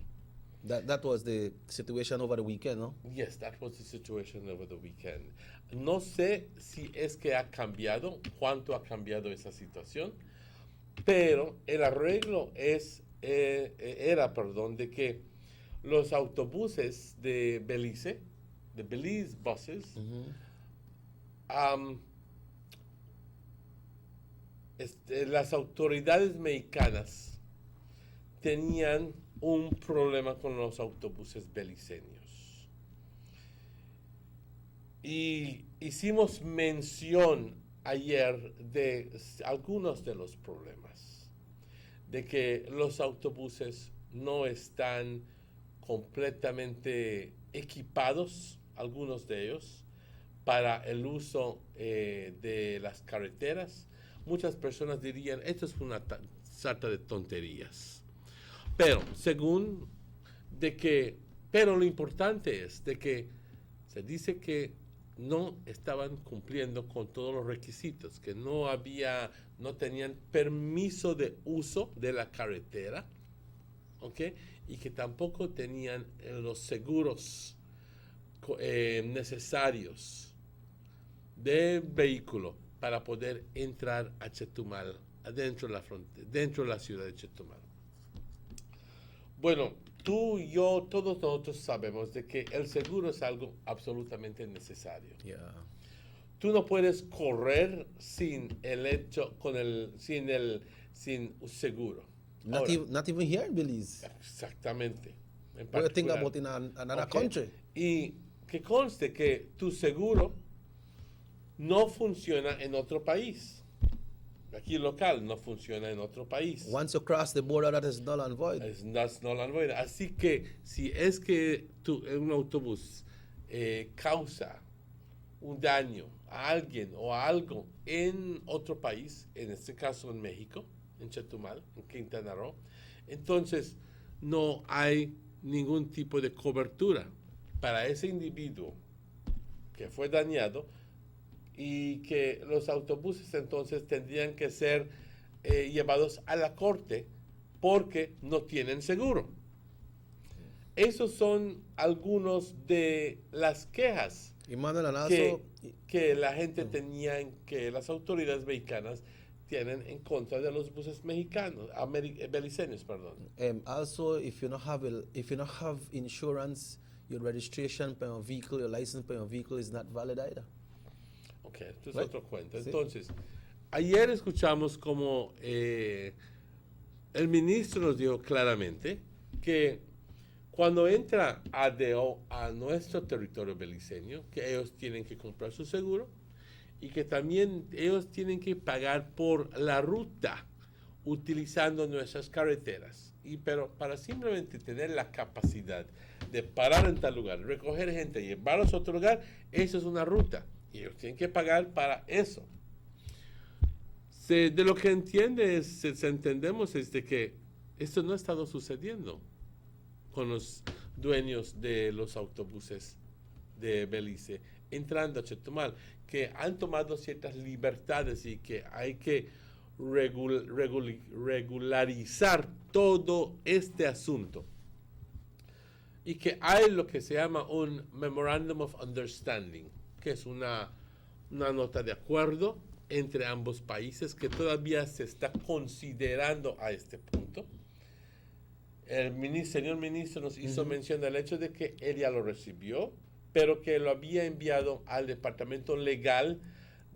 That was the situation over the weekend, no? Yes, that was the situation over the weekend. No sé si es que ha cambiado, cuánto ha cambiado esa situación, pero el arreglo era de que los autobuses de Belice buses, las autoridades mexicanas tenían un problema con los autobuses beliceños. Y hicimos mención ayer de algunos de los problemas, de que los autobuses no están completamente equipados, algunos de ellos, para el uso de las carreteras. Muchas personas dirían, esto es una sarta de tonterías. Pero, pero lo importante es de que se dice que no estaban cumpliendo con todos los requisitos, que no tenían permiso de uso de la carretera, ¿ok? Y que tampoco tenían los seguros necesarios del vehículo para poder entrar a Chetumal, dentro de la ciudad de Chetumal. Bueno, tú y yo, todos nosotros sabemos de que el seguro es algo absolutamente necesario. Yeah. Tú no puedes correr sin seguro. Not even here in Belize. Exactamente. What do you think about in another country? Y que conste que tu seguro no funciona en otro país. Aquí local no funciona en otro país. Once you cross the border, that is null and void. That's null and void. Así que si es que un autobús causa un daño a alguien o a algo en otro país, en este caso en México, en Chetumal, en Quintana Roo, entonces no hay ningún tipo de cobertura para ese individuo que fue dañado, y que los autobuses entonces tendrían que ser llevados a la corte porque no tienen seguro. Esos son algunos de las quejas que la gente tenía, que las autoridades mexicanas tienen en contra de los buses mexicanos, beliceños, perdón. Also, if you not have insurance, your registration per your vehicle, your license per your vehicle is not valid either. Ok, esto es otro cuento. Entonces, ayer escuchamos como el ministro nos dijo claramente que cuando entra ADO a nuestro territorio beliceño, que ellos tienen que comprar su seguro y que también ellos tienen que pagar por la ruta utilizando nuestras carreteras. Pero para simplemente tener la capacidad de parar en tal lugar, recoger gente y llevarlos a otro lugar, eso es una ruta. Y ellos tienen que pagar para eso. De lo que entendemos es de que esto no ha estado sucediendo con los dueños de los autobuses de Belice entrando a Chetumal, que han tomado ciertas libertades y que hay que regularizar todo este asunto. Y que hay lo que se llama un Memorandum of Understanding, que es una nota de acuerdo entre ambos países que todavía se está considerando a este punto. El señor ministro nos hizo mención del hecho de que él ya lo recibió, pero que lo había enviado al departamento legal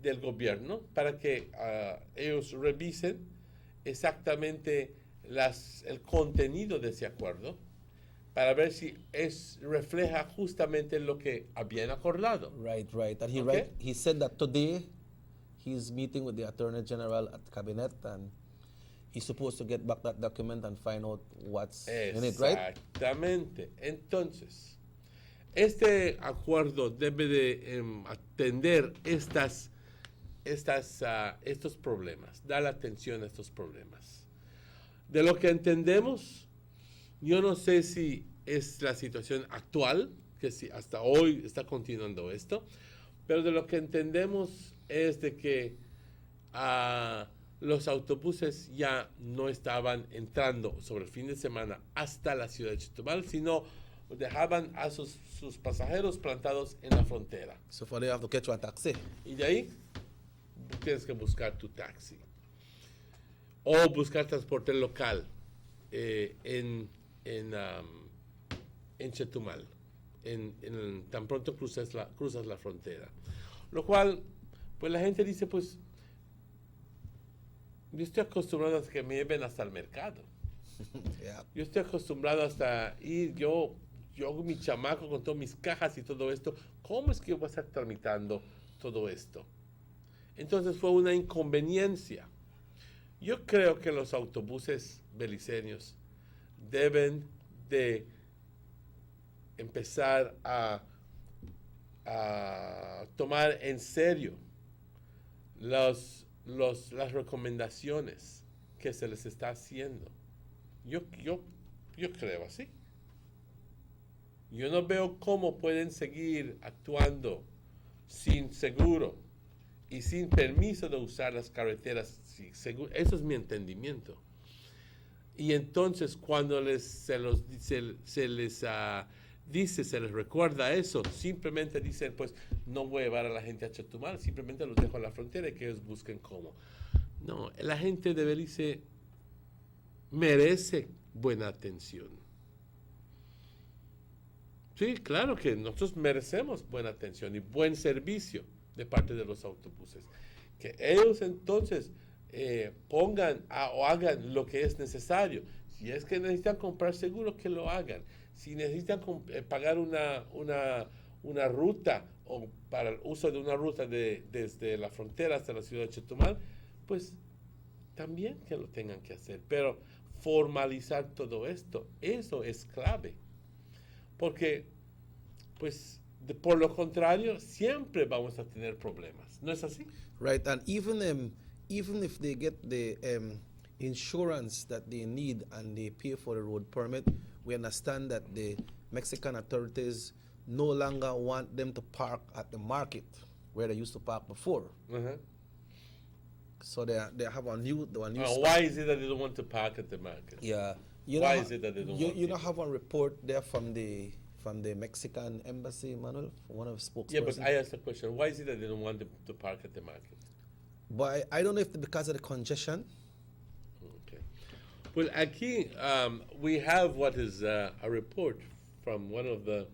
del gobierno para que ellos revisen exactamente el contenido de ese acuerdo para ver si refleja justamente lo que habían acordado. Right. And he said that today he's meeting with the Attorney General at Cabinet and he's supposed to get back that document and find out what's in it, right? Exactamente. Entonces, este acuerdo debe de atender estos problemas, dar atención a estos problemas. De lo que entendemos, yo no sé si es la situación actual, que si hasta hoy está continuando esto, pero de lo que entendemos es de que los autobuses ya no estaban entrando sobre el fin de semana hasta la ciudad de Chetumal, sino dejaban a sus pasajeros plantados en la frontera. So for they have to catch one taxi. Y de ahí tienes que buscar tu taxi o buscar transporte local en Chetumal, tan pronto cruzas la frontera. Lo cual, pues la gente dice, pues, yo estoy acostumbrado a que me lleven hasta el mercado. Yeah. Yo estoy acostumbrado hasta ir, yo hago mi chamaco con todas mis cajas y todo esto. ¿Cómo es que yo voy a estar tramitando todo esto? Entonces fue una inconveniencia. Yo creo que los autobuses beliceños deben de empezar a tomar en serio las recomendaciones que se les está haciendo. Yo creo así. Yo no veo cómo pueden seguir actuando sin seguro y sin permiso de usar las carreteras. Eso es mi entendimiento. Y entonces cuando se les recuerda eso, simplemente dicen, pues no voy a llevar a la gente a Chetumal, simplemente los dejo a la frontera y que ellos busquen cómo. No, la gente de Belice merece buena atención. Sí, claro que nosotros merecemos buena atención y buen servicio de parte de los autobuses. Que ellos entonces pongan o hagan lo que es necesario. Si es que necesitan comprar seguro, que lo hagan. Si necesitan pagar una ruta o para el uso de una ruta desde la frontera hasta la ciudad de Chetumal, pues también que lo tengan que hacer. Pero formalizar todo esto, eso es clave. Porque, pues, por lo contrario, siempre vamos a tener problemas. ¿No es así? Right, and even if they get the insurance that they need and they pay for the road permit, we understand that the Mexican authorities no longer want them to park at the market where they used to park before. Uh-huh. So they have a new why is it that they don't want to park at the market? Yeah. Why is it that they don't want You to? don't have a report there from the Mexican embassy, Manuel, from one of the spokespersons? Yeah, but I asked the question, why is it that they don't want them to park at the market? But I don't know if because of the congestion. Okay. Well, aquí we have what is a report from one of the.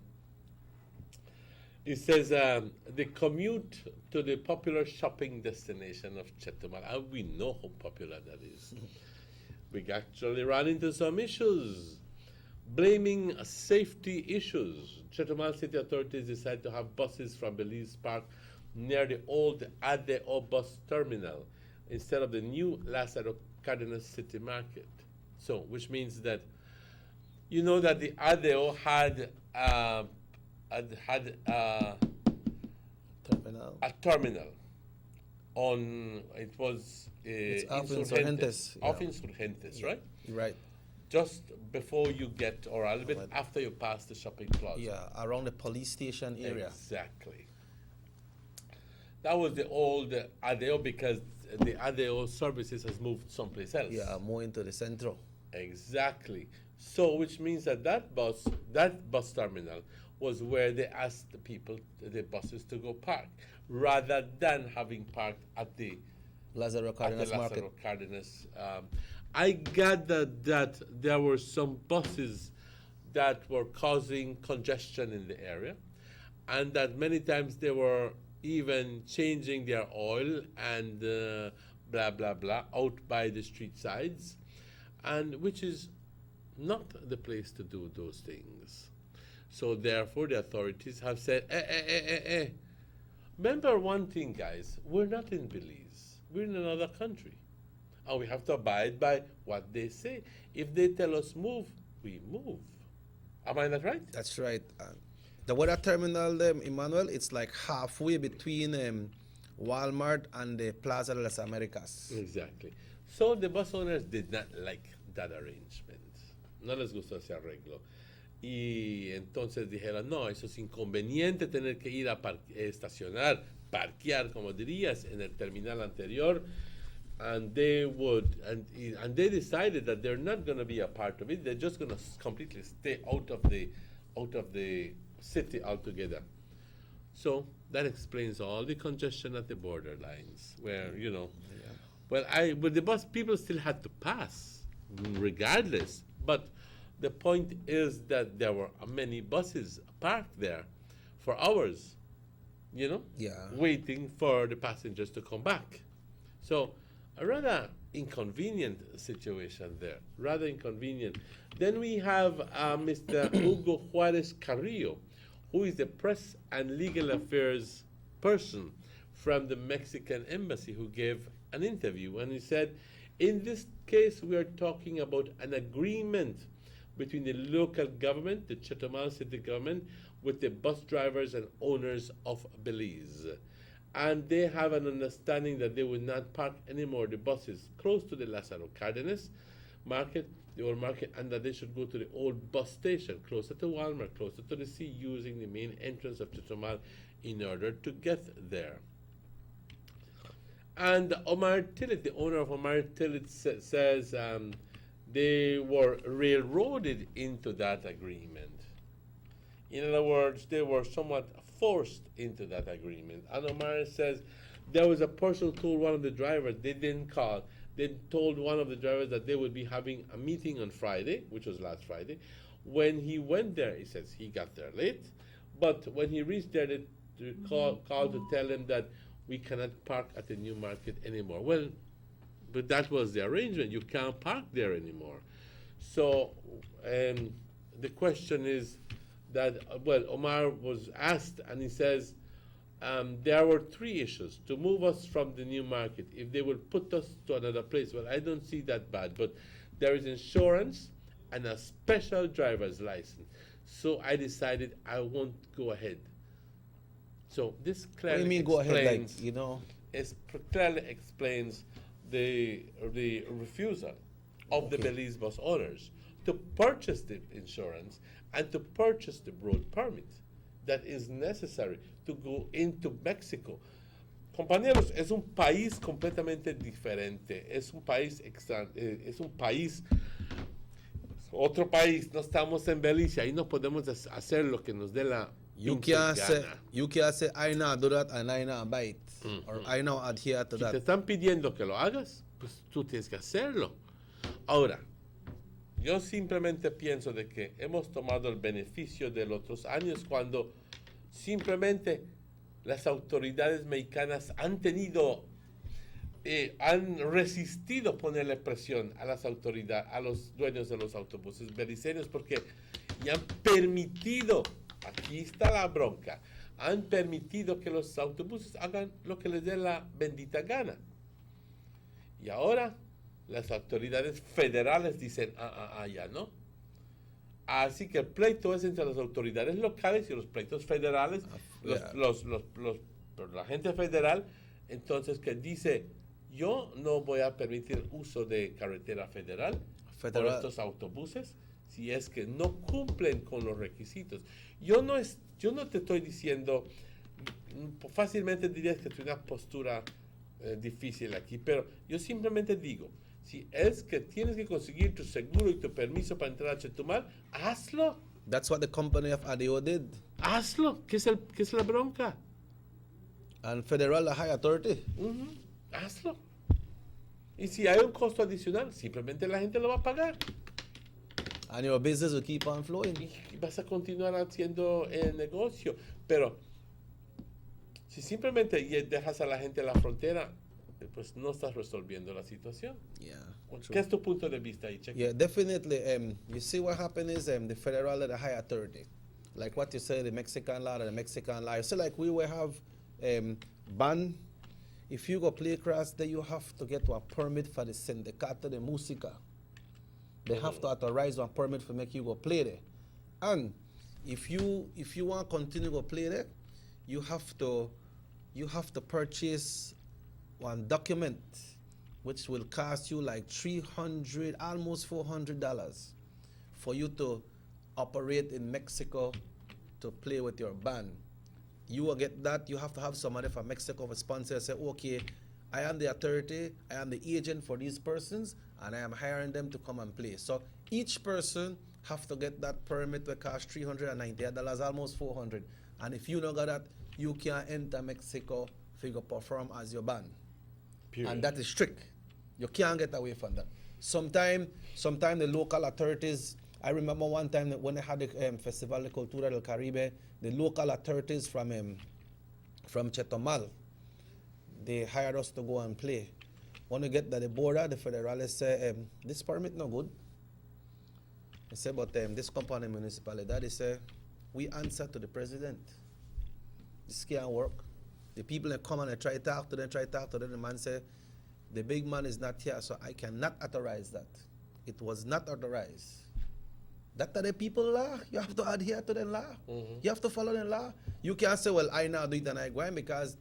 It says the commute to the popular shopping destination of Chetumal. And we know how popular that is. We actually ran into some issues, blaming safety issues. Chetumal city authorities decided to have buses from Belize Park near the old ADO bus terminal instead of the new Lázaro Cárdenas City Market. So, which means that, you know that the ADO had a terminal it was off Insurgentes, off yeah. Insurgentes, right? Right. Just before you get, or a little bit after you pass the shopping plaza. Yeah, around the police station area. Exactly. That was the old ADEO, because the ADEO services has moved someplace else. Yeah, more into the central. Exactly. So, which means that bus terminal was where they asked the buses to go park, rather than having parked at the Lázaro Cárdenas market. Lázaro Cárdenas. I gathered that there were some buses that were causing congestion in the area, and that many times they were even changing their oil and blah, blah, blah, out by the street sides, and which is not the place to do those things. So therefore, the authorities have said, Remember one thing, guys, we're not in Belize. We're in another country. And we have to abide by what they say. If they tell us move, we move. Am I not right? That's right. The weather terminal, Emmanuel, it's like halfway between Walmart and the Plaza de las Americas. Exactly. So the bus owners did not like that arrangement. No les gustó ese arreglo. Y entonces dijeron, no, eso es inconveniente tener que ir a estacionar, parquear, como dirías, en el terminal anterior. And they they decided that they're not going to be a part of it. They're just going to completely stay out of the city altogether. So that explains all the congestion at the borderlines, where but the bus people still had to pass, regardless. But the point is that there were many buses parked there for hours, waiting for the passengers to come back. So a rather inconvenient situation there, rather inconvenient. Then we have Mr. Hugo Juarez Carrillo, who is the press and legal affairs person from the Mexican embassy, who gave an interview, and he said, in this case, we are talking about an agreement between the local government, the Chetumal city government, with the bus drivers and owners of Belize. And they have an understanding that they will not park anymore the buses close to the Lázaro Cárdenas market, the old market, and that they should go to the old bus station, closer to Walmart, closer to the sea, using the main entrance of Chetumal in order to get there. And Omar Tillit, the owner of Omar Tillit, says they were railroaded into that agreement. In other words, they were somewhat forced into that agreement. And Omar says there was a person who told one of the drivers, they didn't call, they told one of the drivers that they would be having a meeting on Friday, which was last Friday. When he went there, he says he got there late, but when he reached there, they called to tell him that we cannot park at the new market anymore. Well, but that was the arrangement. You can't park there anymore. So the question is that, Omar was asked, and he says, there were three issues. To move us from the new market, if they would put us to another place, well, I don't see that bad, but there is insurance and a special driver's license. So I decided I won't go ahead. So this clearly what do you mean go ahead, clearly explains the refusal of the Belize bus owners to purchase the insurance and to purchase the road permit that is necessary to go into Mexico. Compañeros, es un país completamente diferente. Es un país otro país. No estamos en Belice. Ahí no podemos hacer lo que nos dé la You can't say, I now do that and I now bite. Or I now adhere to that. Si te están pidiendo que lo hagas, pues tú tienes que hacerlo. Ahora, yo simplemente pienso de que hemos tomado el beneficio de los otros años cuando simplemente las autoridades mexicanas han resistido ponerle presión a las autoridades, a los dueños de los autobuses beliceños, porque ya han permitido, aquí está la bronca, han permitido que los autobuses hagan lo que les dé la bendita gana. Y ahora las autoridades federales dicen, ya no. Así que el pleito es entre las autoridades locales y los pleitos federales. La gente federal entonces que dice, yo no voy a permitir uso de carretera federal por estos autobuses si es que no cumplen con los requisitos. Yo no te estoy diciendo, fácilmente dirías que es una postura difícil aquí, pero yo simplemente digo, si es que tienes que conseguir tu seguro y tu permiso para entrar a Chetumal, hazlo. That's what the company of ADO did. Hazlo, ¿qué es la bronca? And Federal, the high authority. Hazlo. Y si hay un costo adicional, simplemente la gente lo va a pagar. And your business will keep on flowing. Y vas a continuar haciendo el negocio. Pero si simplemente dejas a la gente en la frontera, pues no estás resolviendo la situación. Yeah. ¿Qué es tu punto de vista ahí, Cheque? Yeah, definitely. You see what happened is the federal and the high authority. Like what you said, the Mexican law and the Mexican law. So like we will have ban. If you go play across there, you have to get a permit for the Sindicato de Música. They have to authorize one permit for make you go play there. And if you want to continue to play there, you have to purchase one document which will cost you like $300, almost $400 for you to operate in Mexico to play with your band. You will get that. You have to have somebody from Mexico for sponsor. Say, okay, I am the authority, I am the agent for these persons, and I am hiring them to come and play. So each person have to get that permit that cost $398, almost $400. And if you don't got that, you can't enter Mexico if you perform as your band. Period. And that is strict. You can't get away from that. Sometime the local authorities, I remember one time that when they had the Festival de Cultura del Caribe, the local authorities from Chetumal, they hired us to go and play. When we get to the border, the federales say, this permit no good. They say, but this company municipality, they say, we answer to the president. This can't work. The people that come and they try to talk to them, the man say, the big man is not here, so I cannot authorize that. It was not authorized. That are the people law. You have to adhere to the law. You have to follow the law. You can't say, well, I now do it and I go in, because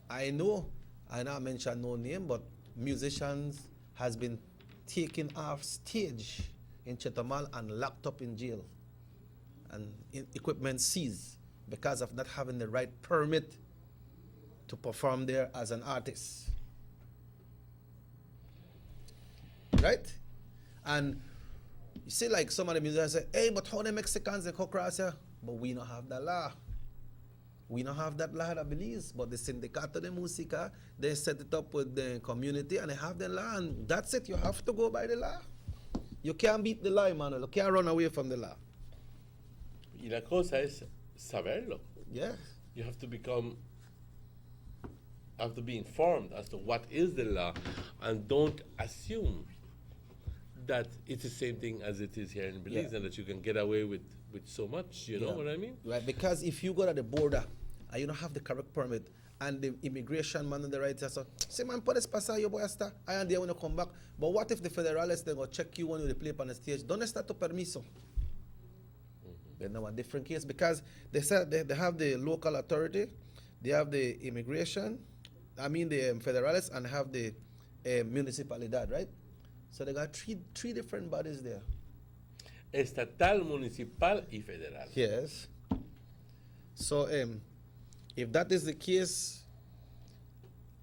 I know, I now mention no name, but musicians has been taken off stage in Chetumal and locked up in jail. And equipment seized because of not having the right permit to perform there as an artist. Right? And you see, like some of the musicians say, hey, but how the Mexicans they come across here? But we don't have that law. We don't have that law that believes. But the Sindicato de Música, they set it up with the community and they have the law. And that's it. You have to go by the law. You can't beat the law, Emmanuel. You can't run away from the law. Y la cosa es saberlo. Yeah. You have to be informed as to what is the law, and don't assume that it's the same thing as it is here in Belize, and that you can get away with so much. You know what I mean? Right, because if you go to the border and you don't have the correct permit, and the immigration man on the right side say, man, puedes pasar, yo voy a estar, I am there when you come back. But what if the federales, they go check you when you play on the stage? ¿Dónde está tu permiso? They know a different case, because they said they have the local authority, they have the immigration, the federales, and have the municipalidad, right? So they got three different bodies there. Estatal, municipal, y federal. Yes. So if that is the case,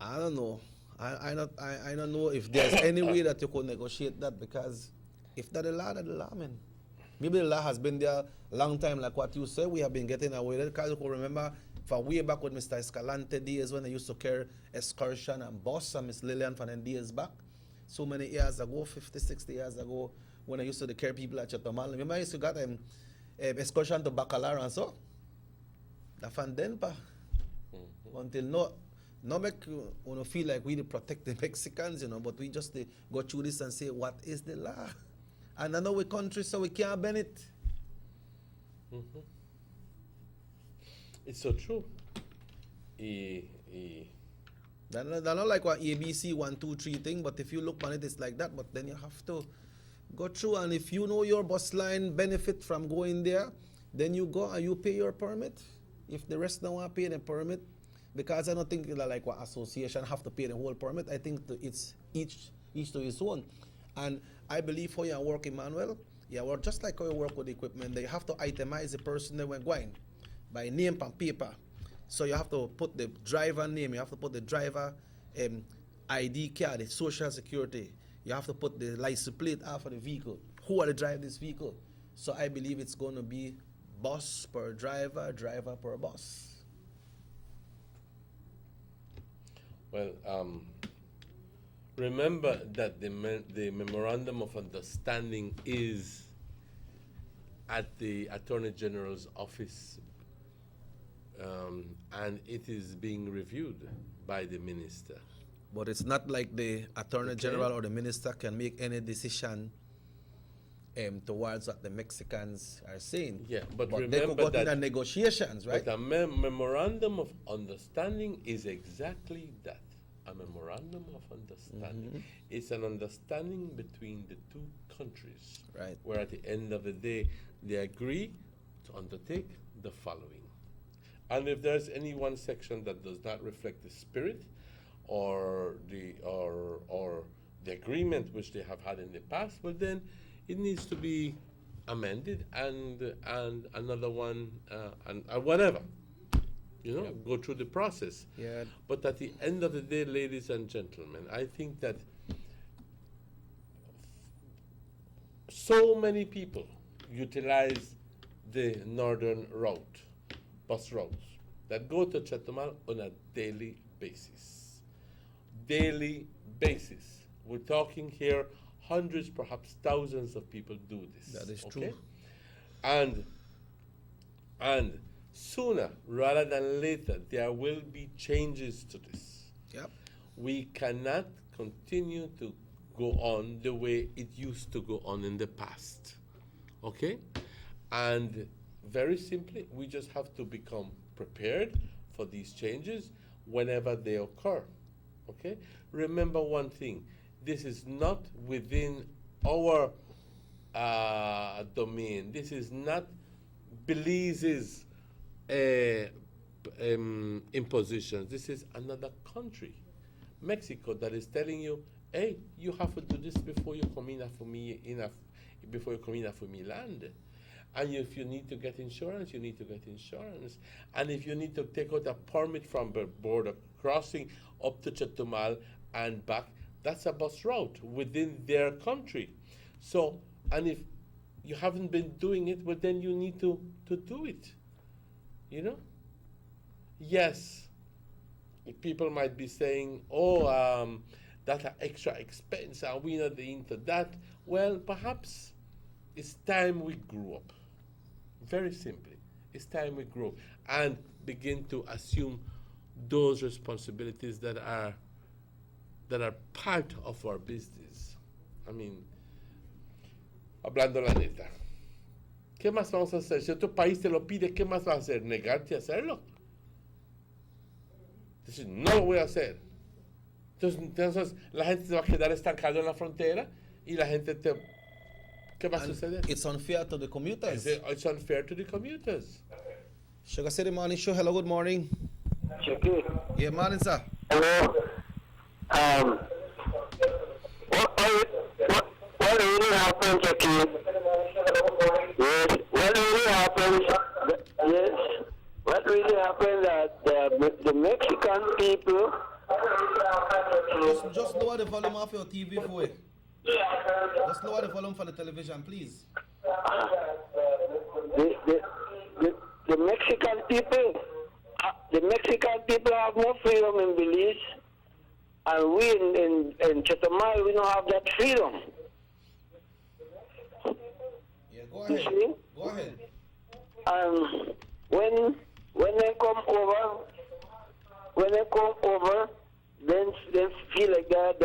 I don't know. I don't know if there's any way that you could negotiate that, because if that the law, that's the law, man. Maybe the law has been there a long time, like what you say. We have been getting away with it, because you can remember from way back with Mr. Escalante days, when they used to carry excursion and bus, and Miss Lillian from them days back. So many years ago, 50, 60 years ago, when I used to carry people at Chetumal. Remember I used to get excursion to Bacalar and so? That from then, pa. Until no make you feel like we protect the Mexicans, but we just go through this and say, what is the law? And I know we country, so we can't bend it. It's so true. They're not like what ABC 1, 2, 3 thing, but if you look on it, it's like that. But then you have to go through, and if you know your bus line benefit from going there, then you go and you pay your permit. If the rest don't want to pay the permit, because I don't think like what association have to pay the whole permit. I think it's each to his own. And I believe how you work, Emmanuel, work just like how you work with the equipment. They have to itemize the person that went going by name and paper. So you have to put the driver name, you have to put the driver ID card, the social security. You have to put the license plate after the vehicle. Who are the drive this vehicle? So I believe it's going to be bus per driver, driver per bus. Well, remember that the memorandum of understanding is at the Attorney General's office, and it is being reviewed by the minister. But it's not like the Attorney General or the minister can make any decision towards what the Mexicans are saying. Yeah, but they remember could go that to the negotiations, right? But a memorandum of understanding is exactly that. A memorandum of understanding. It's an understanding between the two countries. Right. Where at the end of the day, they agree to undertake the following. And if there's any one section that does not reflect the spirit or the agreement which they have had in the past, well then it needs to be amended and another one and whatever. Go through the process. Yeah. But at the end of the day, ladies and gentlemen, I think that so many people utilize the northern route, bus routes, that go to Chetumal on a daily basis. Daily basis. We're talking here hundreds, perhaps thousands of people do this. That is true. And sooner rather than later, there will be changes to this. Yep. We cannot continue to go on the way it used to go on in the past. Okay? And very simply, we just have to become prepared for these changes whenever they occur. Okay? Remember one thing. This is not within our domain. This is not Belize's impositions. This is another country, Mexico, that is telling you, hey, you have to do this before you come in for me land. And if you need to get insurance, you need to get insurance. And if you need to take out a permit from the border crossing up to Chetumal and back, that's a bus route within their country. So, and if you haven't been doing it, well, then you need to do it. Yes, people might be saying, that's an extra expense, are we not into that? Well, perhaps it's time we grew up. Very simply, it's time we grow up and begin to assume those responsibilities that are part of our business. I mean, hablando la neta, ¿qué más vamos a hacer? Si otro país te lo pide, ¿qué más vas a hacer? ¿Negarte a hacerlo? Entonces, no lo voy a hacer. Entonces la gente se va a quedar estancada en la frontera y la gente ¿qué va a suceder? It's unfair to the commuters. It's unfair to the commuters. Sugar City Morning Show. Hello, good morning. Chucky. Yeah, morning, sir. Hello. What really happened, Chucky? Yes. What really happened? Yes. What really happened that the Mexican people. Just lower the volume off your TV for it. Just lower the volume for the television, please. The Mexican people. The Mexican people have more freedom in Belize, and we in Chetumal, we don't have that freedom. Yeah, go ahead. You see? Go ahead. When they come over, then they feel like that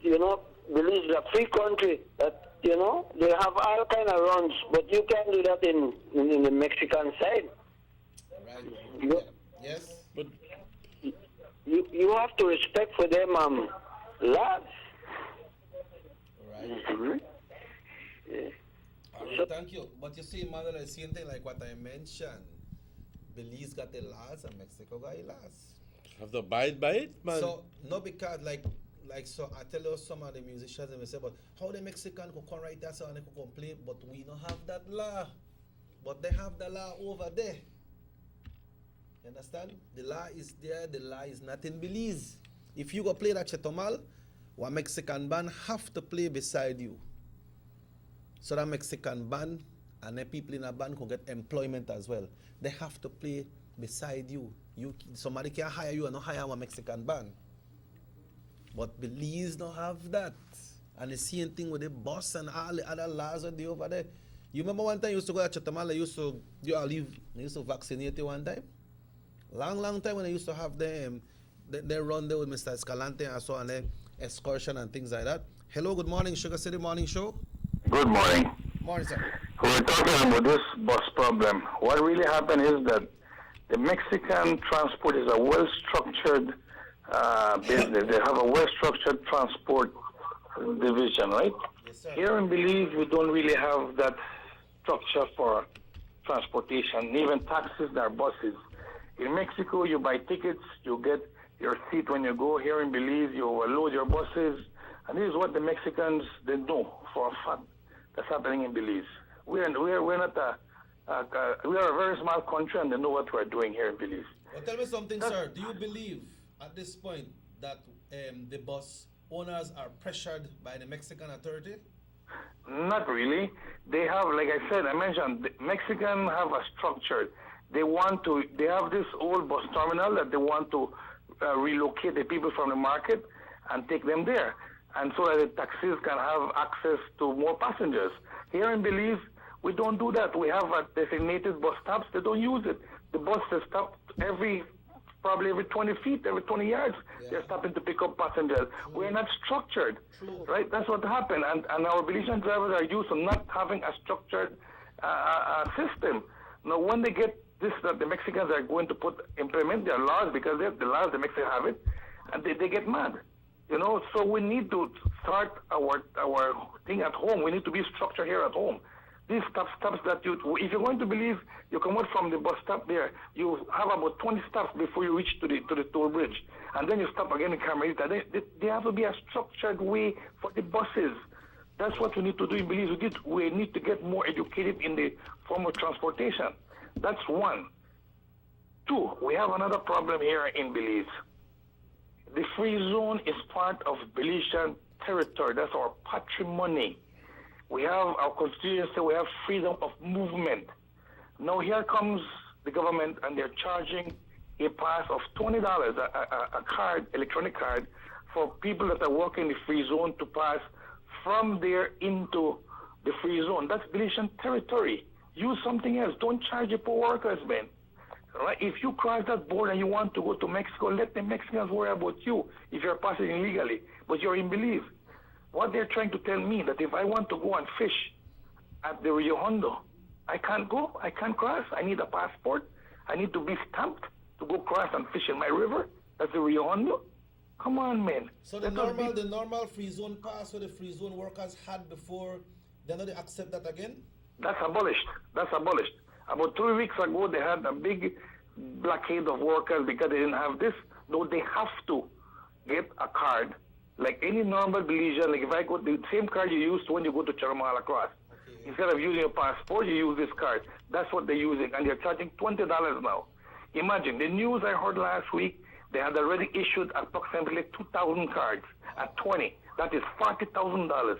Belize is a free country, that they have all kind of runs, but you can't do that in the Mexican side. Right. Yes. But you have to respect for them laws. Right. Mm-hmm. Yeah. Right, thank you. But you see, Manuel, the same thing like what I mentioned. Belize got the laws and Mexico got the laws. Have to abide by it, man. So no, because like so I tell you some of the musicians and they say, but how the Mexican could come right there so and they could complain, but we don't have that law. But they have the law over there. You understand? The law is there, the law is not in Belize. If you go play that Chetomal, one Mexican band have to play beside you. So that Mexican band and the people in a band can get employment as well. They have to play beside you. Somebody can hire you and not hire a Mexican band. But Belize don't have that. And the same thing with the bus and all the other laws that they over there. You remember one time you used to go to Chetomal, they used to vaccinate you one time? Long time when they used to have them, they run there with Mr. Escalante and so on, excursion and things like that. Hello, good morning, Sugar City Morning Show. Good morning. Morning, sir. We're talking about this bus problem. What really happened is that the Mexican transport is a well-structured business. They have a well-structured transport division, right? Yes, sir. Here in Belize, we don't really have that structure for transportation, even taxis and our buses. In Mexico, you buy tickets, you get your seat when you go. Here in Belize, you overload your buses. And this is what the Mexicans, they know for a fact that's happening in Belize. We're not we are a very small country and they know what we're doing here in Belize. Well, tell me something, sir. Do you believe at this point that the bus owners are pressured by the Mexican authority? Not really. They have, like I mentioned, the Mexican have a structure. They have this old bus terminal that they want to relocate the people from the market and take them there. And so that the taxis can have access to more passengers. Here in Belize, we don't do that. We have a designated bus stops. They don't use it. The buses stop probably every 20 feet, every 20 yards. Yeah. They're stopping to pick up passengers. True. We're not structured, right? That's what happened. And our Belizean drivers are used to not having a structured system. Now, when they get this, that the Mexicans are going to implement their laws, because the laws, the Mexicans have it, and they get mad. You know, so we need to start our thing at home. We need to be structured here at home. These stops that if you're going to Belize, you come out from the bus stop there. You have about 20 stops before you reach to the toll bridge, and then you stop again in Carmelita. They have to be a structured way for the buses. That's what we need to do in Belize. We need to get more educated in the form of transportation. That's one. Two, we have another problem here in Belize. The free zone is part of Belizean territory. That's our patrimony. We have our constituency, we have freedom of movement. Now here comes the government and they're charging a pass of $20, a card, electronic card, for people that are working in the free zone to pass from there into the free zone. That's Belizean territory. Use something else. Don't charge the poor workers, man. Right? If you cross that border and you want to go to Mexico, let the Mexicans worry about you if you're passing illegally, but you're in Belize. What they're trying to tell me that if I want to go and fish at the Rio Hondo, I can't go, I can't cross, I need a passport, I need to be stamped to go cross and fish in my river. That's the Rio Hondo. Come on, man. So the normal free zone pass where the free zone workers had before, they not accept that again? That's abolished. That's abolished. About 3 weeks ago, they had a big blockade of workers because they didn't have this. No, they have to get a card, like any normal Belizean. Like if I go, the same card you used when you go to Charamal across. Okay. Instead of using your passport, you use this card. That's what they're using, and they're charging $20 now. Imagine, the news I heard last week, they had already issued approximately 2,000 cards at 20. That is $40,000.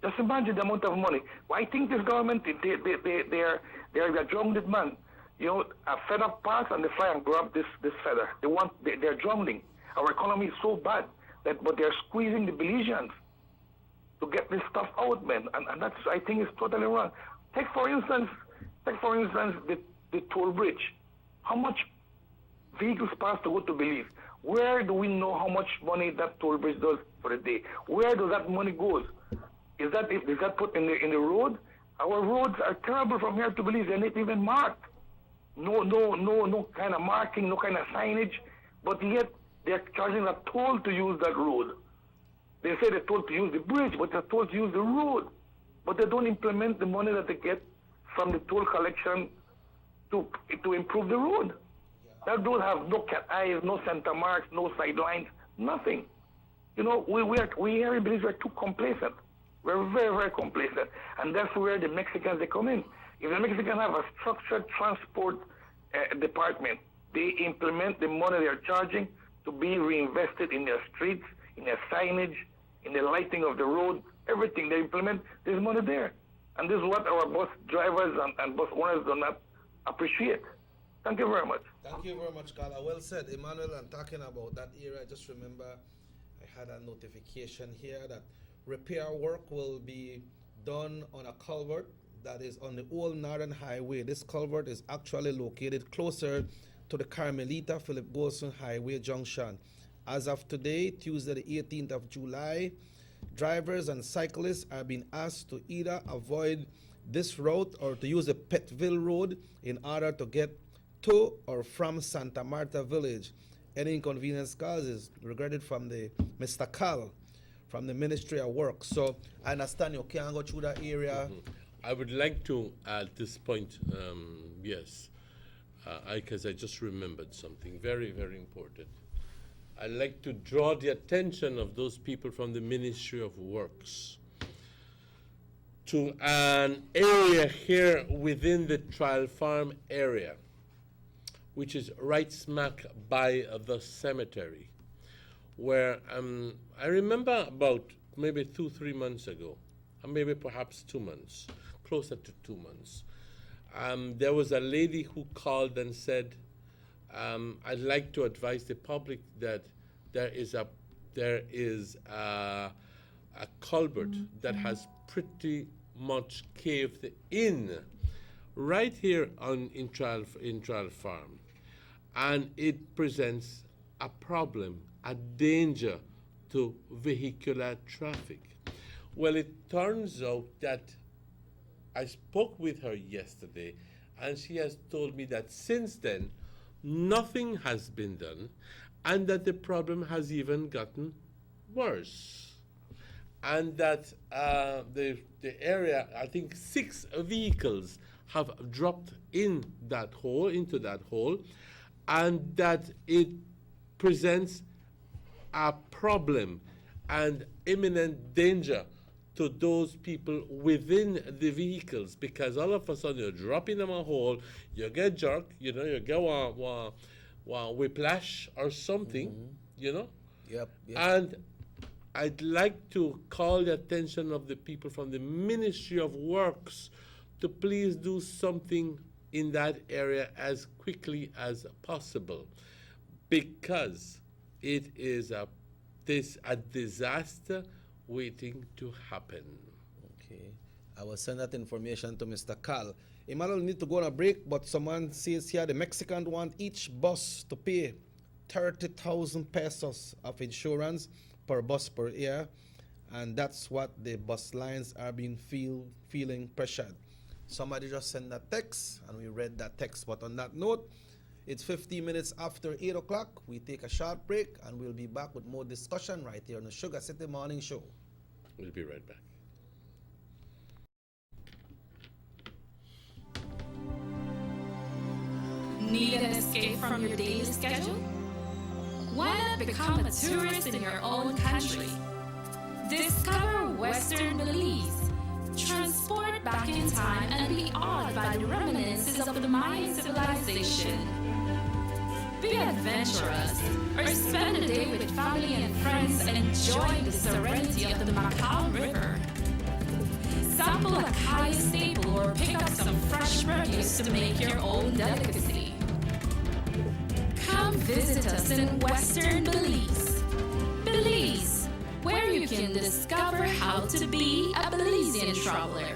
Just imagine the amount of money. Well, I think this government, they're a drummed man. You know, a feather pass and they fly and grab this feather. They're drumming. Our economy is so bad but they're squeezing the Belizeans to get this stuff out, man. And that's, I think, is totally wrong. Take for instance the toll bridge. How much vehicles pass to go to Belize? Where do we know how much money that toll bridge does for the day? Where does that money go? Is that put in the road? Our roads are terrible from here to Belize. They're not even marked. No kind of marking, no kind of signage. But yet they're charging a toll to use that road. They say they're told to use the bridge, but they're told to use the road. But they don't implement the money that they get from the toll collection to improve the road. That road have no cat eyes, no center marks, no sidelines, nothing. You know, we here in Belize, we're too complacent. We're very, very complacent. And that's where the Mexicans, they come in. If the Mexicans have a structured transport department, they implement the money they're charging to be reinvested in their streets, in their signage, in the lighting of the road, everything they implement, there's money there. And this is what our bus drivers and bus owners do not appreciate. Thank you very much. Thank you very much, Carla. Well said, Emmanuel. And talking about that area, I just remember I had a notification here that repair work will be done on a culvert that is on the old Northern Highway. This culvert is actually located closer to the Carmelita Philip Golson Highway junction. As of today, Tuesday the 18th of July, drivers and cyclists are being asked to either avoid this route or to use the Pettville Road in order to get to or from Santa Marta Village. Any inconvenience causes regretted from the Mr. Cal from the Ministry of Work. So I understand you can't go through that area. I would like to, at this point, yes, because I just remembered something very, very important. I'd like to draw the attention of those people from the Ministry of Works to an area here within the Trial Farm area, which is right smack by the cemetery, where I remember about maybe 2-3 months ago, or maybe perhaps 2 months, closer to 2 months, there was a lady who called and said, I'd like to advise the public that there is a culvert that has pretty much caved in right here in Trial Farm, and it presents a problem, a danger to vehicular traffic. Well, it turns out that I spoke with her yesterday, and she has told me that since then, nothing has been done, and that the problem has even gotten worse. And that the area, I think 6 vehicles have dropped into that hole, and that it presents a problem and imminent danger to those people within the vehicles, because all of a sudden you drop in a hole, you get jerked, you get one whiplash or something, Yep. And I'd like to call the attention of the people from the Ministry of Works to please do something in that area as quickly as possible, because it is a disaster waiting to happen. Okay. I will send that information to Mr. Cal. Emmanuel need to go on a break, but someone says here the Mexicans want each bus to pay 30,000 pesos of insurance per bus per year, and that's what the bus lines are being feeling pressured. Somebody just sent that text, and we read that text. But on that note, it's 15 minutes after 8 o'clock. We take a short break, and we'll be back with more discussion right here on the Sugar City Morning Show. We'll be right back. Need an escape from your daily schedule? Why not become a tourist in your own country? Discover Western Belize. Transport back in time and be awed by the reminiscences of the Mayan civilization. Be adventurous or spend a day with family and friends enjoying the serenity of the Macau River. Sample a Kaya staple or pick up some fresh produce to make your own delicacy. Come visit us in Western Belize. Belize, where you can discover how to be a Belizean traveler.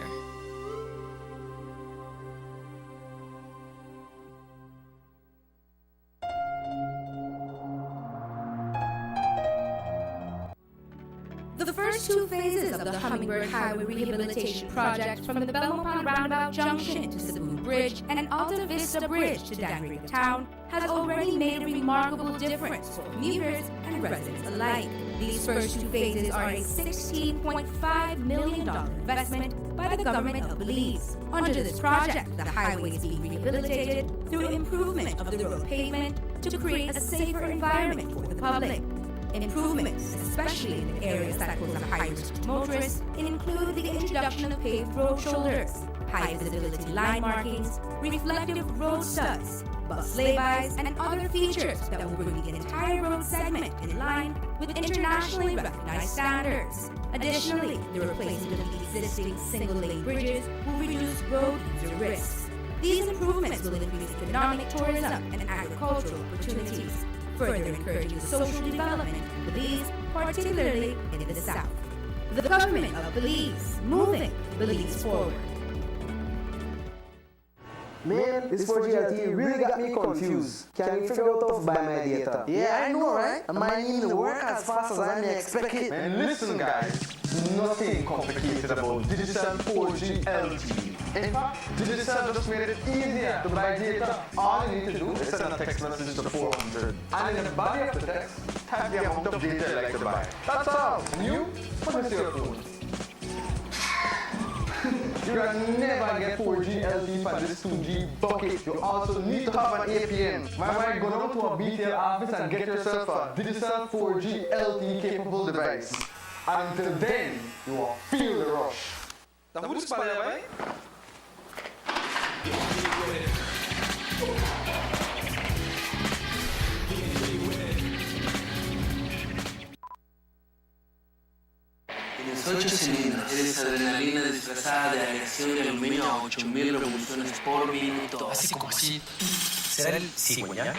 The first 2 phases of the Hummingbird Highway Rehabilitation Project from the Belmont Roundabout Junction to Cebu Bridge and Alta Vista Bridge to Danbury Town has already made a remarkable difference for commuters and residents alike. These first two phases are a $16.5 million investment by the government of Belize. Under this project, the highway is being rehabilitated through improvement of the road pavement to create a safer environment for the public. Improvements, especially in the areas that pose a high risk to motorists, include the introduction of paved road shoulders, high visibility line markings, reflective road studs, bus laybys, and other features that will bring the entire road segment in line with internationally recognized standards. Additionally, the replacement of the existing single-lane bridges will reduce road user risks. These improvements will increase economic, tourism, and agricultural opportunities, further encouraging social development in Belize, particularly in the South. The government of Belize, moving Belize forward. Man, this 4G LTE really got me confused. Can you figure out how to buy my data? Yeah, I know, right? And mine need to work as fast as I may expect it. And listen, guys, nothing complicated about Digicel 4G LTE. In fact, Digicel just made it easier to buy data. All you need to do is send a text message to 400. And in the body of the text, type the amount of data you'd like to buy. That's all. And you, put it to your phone. You can never get 4G LTE for this 2G bucket. You also need to have an APN. Why go down to a BTL office and get yourself a Digicel 4G LTE capable device. And until then, you will feel the rush. Dan hoe is het bij? Tienes 8 cilindros, eres adrenalina disfrazada de aleación de aluminio a 8000 revoluciones por minuto. Así como así. ¿Será el cigüeñal?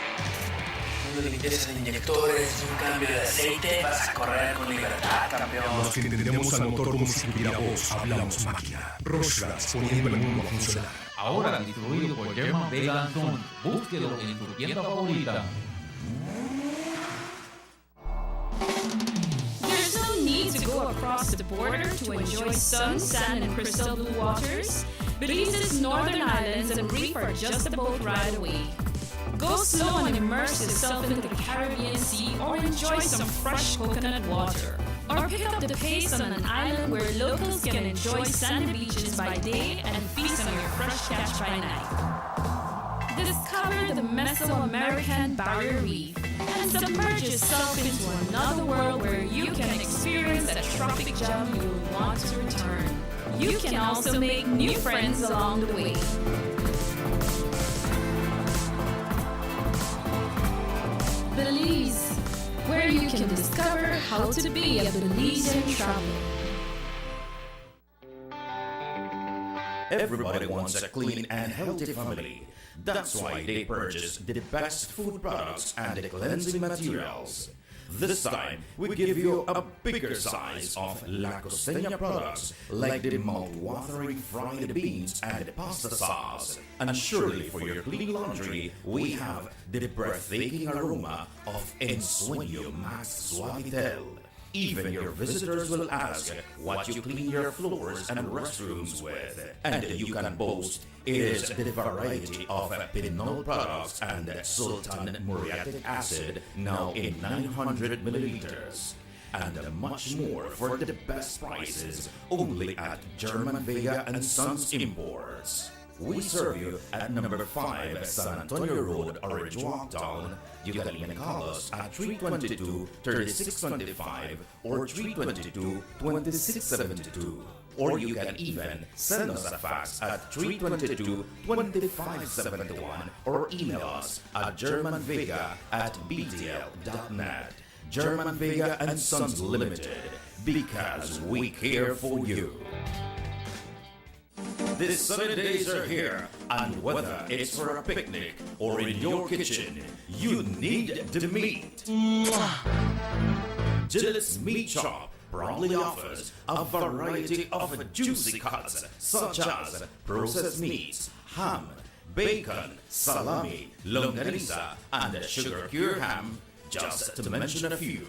Cuando le interesan inyectores, un cambio de aceite, vas a correr con libertad, campeón. Los que entendemos al motor como si tuviera voz, hablamos máquina. Rosras, poniendo el mundo a funcionar. Ahora distribuido por German Vega and Son. Búsquelo en tu tienda favorita. There's no need to go across the border to enjoy sun, sand, and crystal blue waters. Belize's northern islands and reef are just a boat ride away. Go slow and immerse yourself into the Caribbean Sea or enjoy some fresh coconut water. Or pick up the pace on an island where locals can enjoy sandy beaches by day and feast on your fresh catch by night. Discover the Mesoamerican Barrier Reef and submerge yourself into another world where you can experience a tropic gem you will want to return. You can also make new friends along the way. Belize, where you can discover how to be a Belizean traveler. Everybody wants a clean and healthy family. That's why they purchase the best food products and the cleansing materials. This time, we give you a bigger size of La Costeña products, like the mouth-watering fried beans and pasta sauce. And surely for your clean laundry, we have the breathtaking aroma of Ensueño Max Suavitel. Even your visitors will ask what you clean your floors and restrooms with. And you can boast it is the variety of Pinol products and Sultan Muriatic acid, now in 900 milliliters. And much more for the best prices, only at German Vega and Sons Imports. We serve you at number 5 San Antonio Road, Orange Walktown. You can even call us at 322-3625 or 322-2672. Or you can even send us a fax at 322-2571 or email us at germanvega@btl.net. German Vega and Sons Limited, because we care for you. The sunny days are here, and whether it's for a picnic or in your kitchen, you need the meat. Gillette's Meat Shop proudly offers a variety of juicy cuts, such as processed meats, ham, bacon, salami, longaniza, and sugar-cured ham, just to mention a few.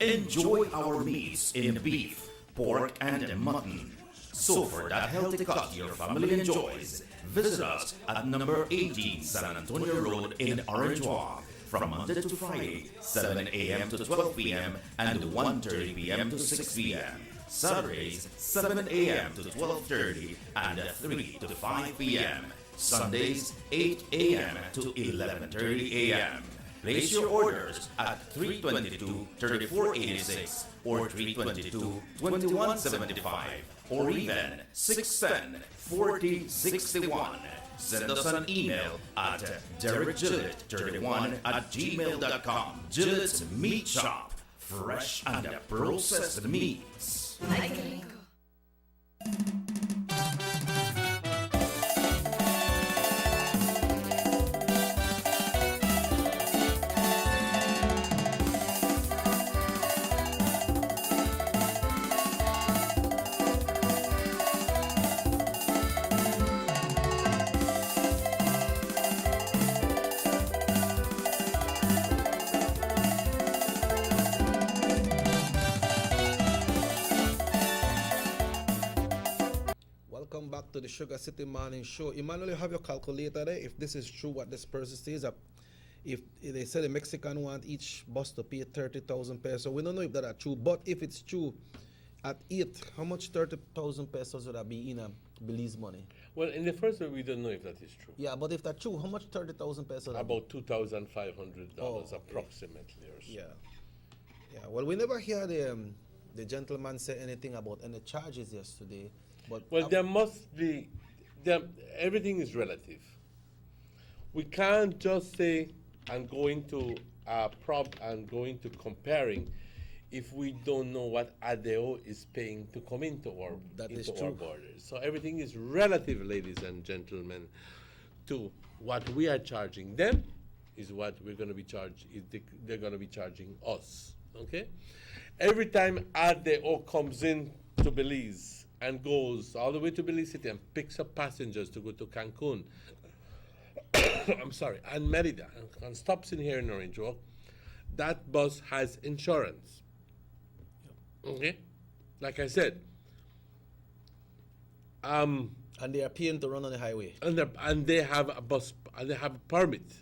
Enjoy our meats in beef, pork, and mutton. So for that healthy cut your family enjoys, Visit us at number 18 San Antonio Road in Orange Walk from Monday to Friday, 7 a.m. to 12 p.m. and 1:30 p.m. to 6 p.m. Saturdays, 7 a.m. to 12:30 and 3 to 5 p.m. Sundays, 8 a.m. to 11:30 a.m. Place your orders at 322-3486 or 322-2175 or even 610-4061. Send us an email at DerekGillett31@gmail.com. Gillett's Meat Shop. Fresh and processed meats. Welcome back to the Sugar City Morning Show. Emmanuel, you have your calculator there. If this is true, what this person says, if they say the Mexican want each bus to pay 30,000 pesos, we don't know if that's true. But if it's true, at 8, how much 30,000 pesos would that be in Belize money? Well, in the first place, we don't know if that is true. Yeah, but if that's true, how much 30,000 pesos? About $2,500 approximately. Or so. Yeah. Yeah. Well, we never hear the gentleman say anything about any charges yesterday. But well, there must be. Everything is relative. We can't just say I'm going to going to comparing if we don't know what ADEO is paying to come into our borders. So everything is relative, ladies and gentlemen, to what we are charging them is what we're going to be charged. They're going to be charging us. Okay. Every time ADEO comes in to Belize and goes all the way to Belize City and picks up passengers to go to Cancun, I'm sorry, and Merida, and stops in here in Orange Walk, that bus has insurance. Okay? Like I said, and they are paying to run on the highway. And they have a bus, and they have a permit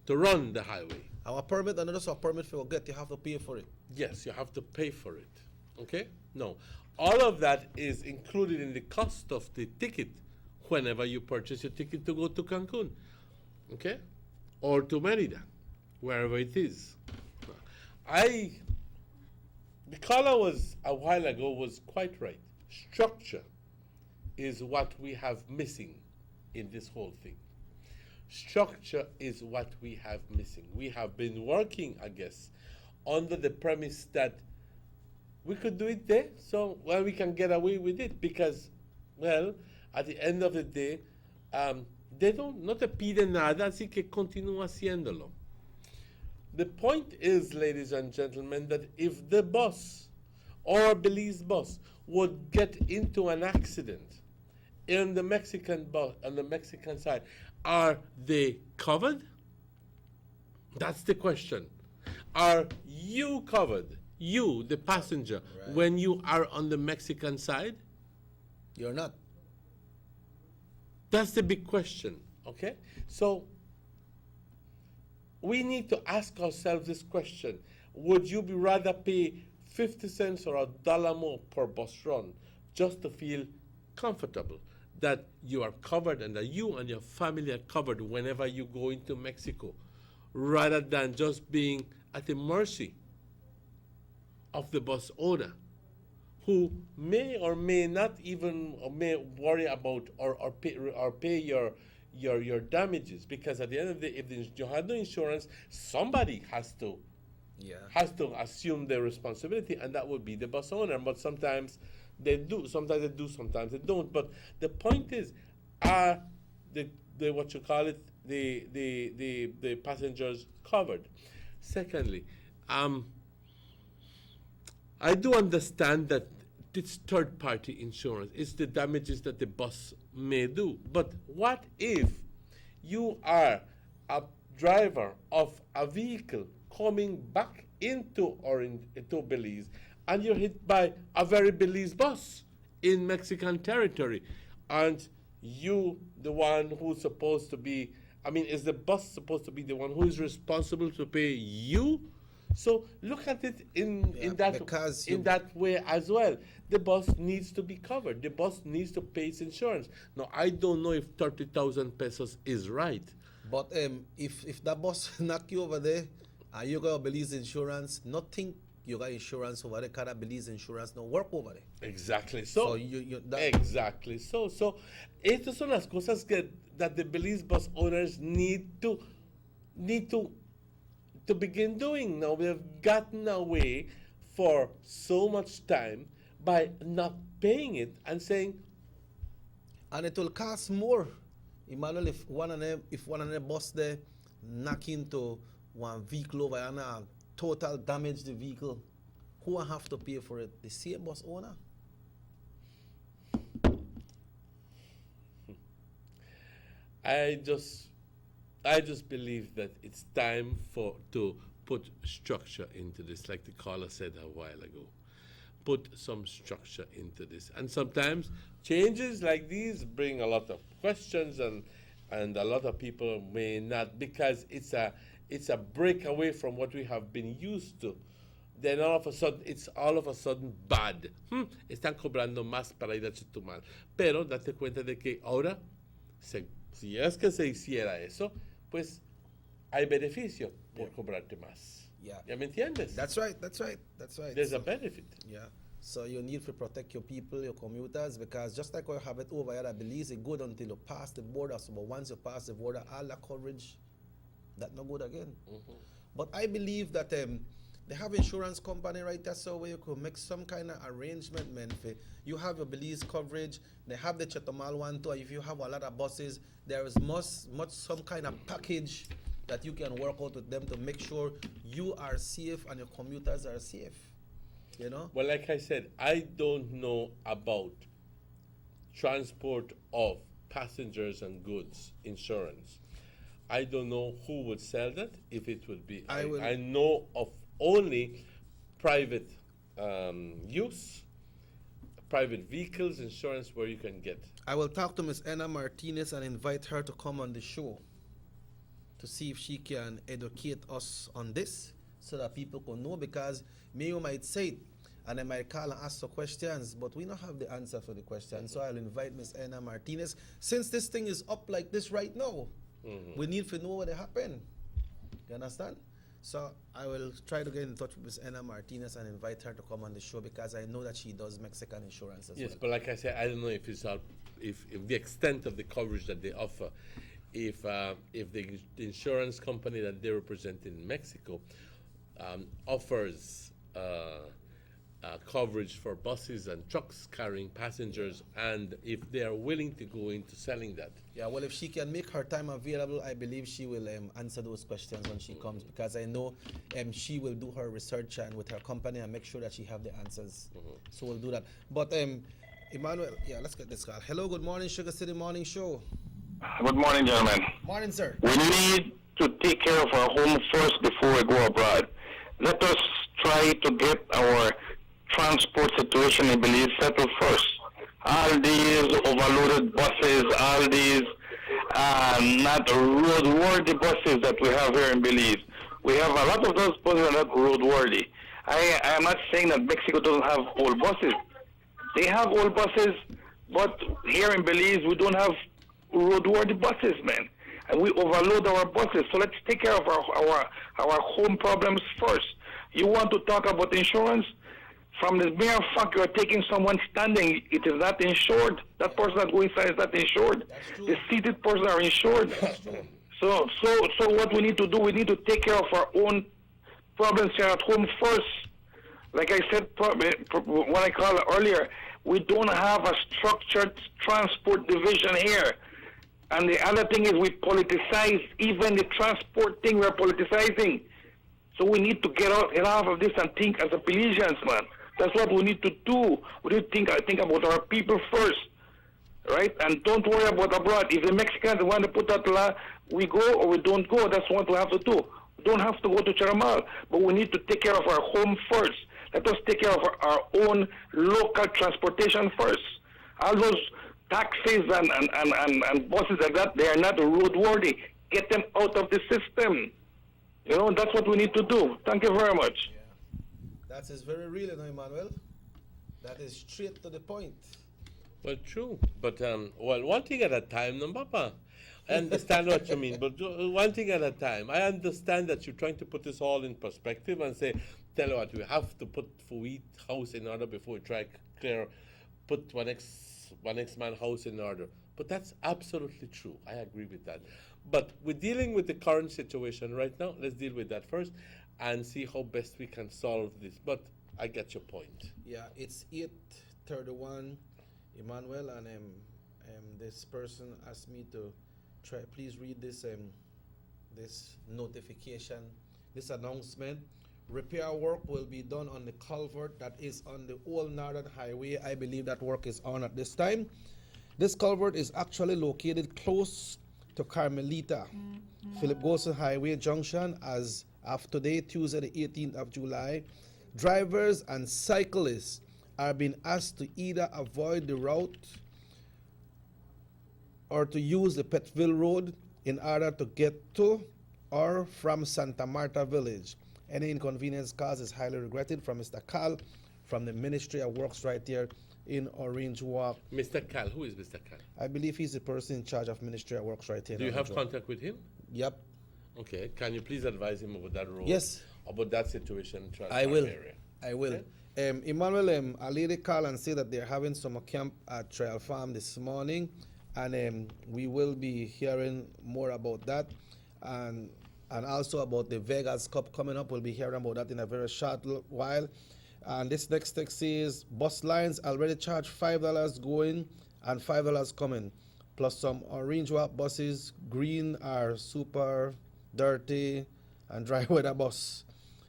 to run the highway. Our permit, and also a permit for get, you have to pay for it. Yes, you have to pay for it. Okay? No. All of that is included in the cost of the ticket whenever you purchase your ticket to go to Cancun, okay? Or to Merida, wherever it is. The caller was, a while ago, was quite right. Structure is what we have missing in this whole thing. Structure is what we have missing. We have been working, I guess, under the premise that we could do it there, so we can get away with it because, well, at the end of the day, no te piden nada, así que continúa haciéndolo. The point is, ladies and gentlemen, that if the bus or Belize bus would get into an accident in the Mexican bus on the Mexican side, are they covered? That's the question. Are you covered? You, the passenger, right, when you are on the Mexican side? You're not. That's the big question, okay? So we need to ask ourselves this question. Would you be rather pay 50 cents or $1 more per bus run just to feel comfortable that you are covered and that you and your family are covered whenever you go into Mexico, rather than just being at the mercy of the bus owner, who may or may not even or may worry about or pay your damages, because at the end of the day, if you have no insurance, somebody has to assume the responsibility, and that would be the bus owner. But sometimes they do, sometimes they don't. But the point is, are the what you call it, the passengers covered? Secondly, I do understand that it's third-party insurance. It's the damages that the bus may do. But what if you are a driver of a vehicle coming back into Belize and you're hit by a very Belize bus in Mexican territory, and you the one who's supposed to be, I mean, is the boss supposed to be the one who is responsible to pay you? So look at it in that way as well. The boss needs to be covered. The boss needs to pay his insurance. Now, I don't know if 30,000 pesos is right. But if that boss knock you over there and you got Belize insurance, nothing you got insurance over there, because Belize insurance no work over there. Exactly. So exactly. So estas son las cosas that the Belize bus owners need to begin doing. Now, we have gotten away for so much time by not paying it and saying, and it will cost more. Emmanuel, if one of them bus there knock into one vehicle over and total damage the vehicle, who will have to pay for it? The same bus owner? I just believe that it's time to put structure into this, like the caller said a while ago. Put some structure into this. And sometimes changes like these bring a lot of questions, and a lot of people may not, because it's a break away from what we have been used to. Then all of a sudden bad. Están cobrando más para ir a Chetumal. Pero date cuenta de que ahora, si es que se hiciera eso, pues hay beneficio por cobrarte más. Yeah. ¿Ya me entiendes? That's right. There's a benefit. Yeah. So you need to protect your people, your commuters, because just like we have it over here, I believe it's good until you pass the border. So, but once you pass the border, all the coverage, that's not good again. Mm-hmm. But I believe that they have insurance company right there, so where you could make some kind of arrangement, man. For you have your Belize coverage, they have the Chetumal one too. If you have a lot of buses, there is much some kind of package that you can work out with them to make sure you are safe and your commuters are safe. You know? Well, like I said, I don't know about transport of passengers and goods insurance. I don't know who would sell that, if it would be. I know of only private use, private vehicles insurance where you can get. I will talk to Ms. Anna Martinez and invite her to come on the show to see if she can educate us on this so that people can know, because you might say it and I might call and ask some questions, but we don't have the answer for the question. So I'll invite Ms. Anna Martinez. Since this thing is up like this right now, we need to know what happened. You understand? So I will try to get in touch with Ms. Anna Martinez and invite her to come on the show, because I know that she does Mexican insurance as well. Yes, but like I said, I don't know if it's if the extent of the coverage that they offer, if the insurance company that they represent in Mexico offers coverage for buses and trucks carrying passengers, and if they are willing to go into selling that. Yeah, well, if she can make her time available, I believe she will answer those questions when she comes, because I know she will do her research and with her company and make sure that she have the answers. So we'll do that. But Emmanuel, yeah, let's get this call. Hello, good morning, Sugar City Morning Show. Good morning, gentlemen. Morning, sir. We need to take care of our home first before we go abroad. Let us try to get our transport situation in Belize settled first. All these overloaded buses, all these not roadworthy buses that we have here in Belize. We have a lot of those buses are not roadworthy. I am not saying that Mexico doesn't have old buses. They have old buses, but here in Belize we don't have roadworthy buses, man. And we overload our buses. So let's take care of our home problems first. You want to talk about insurance? From the mere fact you are taking someone standing, it is not insured. That person that goes inside is not insured. The seated person are insured. So what we need to do, we need to take care of our own problems here at home first. Like I said, what I called earlier, we don't have a structured transport division here. And the other thing is we politicize even the transport thing. We're politicizing. So we need to get off of this and think as a Belizeans, man. That's what we need to do. We need to think about our people first, right? And don't worry about abroad. If the Mexicans want to put that law, we go or we don't go. That's what we have to do. We don't have to go to Charamal, but we need to take care of our home first. Let us take care of our own local transportation first. All those taxis and buses like that, they are not roadworthy. Get them out of the system. You know, that's what we need to do. Thank you very much. That is very real, you know, Emmanuel. That is straight to the point. Well, true. But, one thing at a time, no, Papa. I understand what you mean, but one thing at a time. I understand that you're trying to put this all in perspective and say, tell you what, we have to put Fuit house in order before we try clear, put one X man house in order. But that's absolutely true. I agree with that. But we're dealing with the current situation right now. Let's deal with that first and see how best we can solve this. But I get your point. Yeah, it's 8:31, Emmanuel, and this person asked me to try. Please read this this notification, this announcement. Repair work will be done on the culvert that is on the Old Northern Highway. I believe that work is on at this time. This culvert is actually located close to Carmelita, Philip Golson Highway Junction, as of today, Tuesday the 18th of July. Drivers and cyclists are being asked to either avoid the route or to use the Pettville Road in order to get to or from Santa Marta Village. Any inconvenience caused is highly regretted, from Mr. Cal from the Ministry of Works right here in Orange Walk. Mr. Cal, who is Mr. Cal? I believe he's the person in charge of Ministry of Works right here. Do you have contact with him? Yep. Okay, can you please advise him about that road? Yes. About that situation in I will. area? I will. Okay. Emmanuel, a lady called and said that they're having summer camp at Trail Farm this morning, and we will be hearing more about that, and also about the Vegas Cup coming up. We'll be hearing about that in a very short while. And this next text says, bus lines already charge $5 going and $5 coming, plus some Orange Walk buses. Green are super dirty and dry weather bus.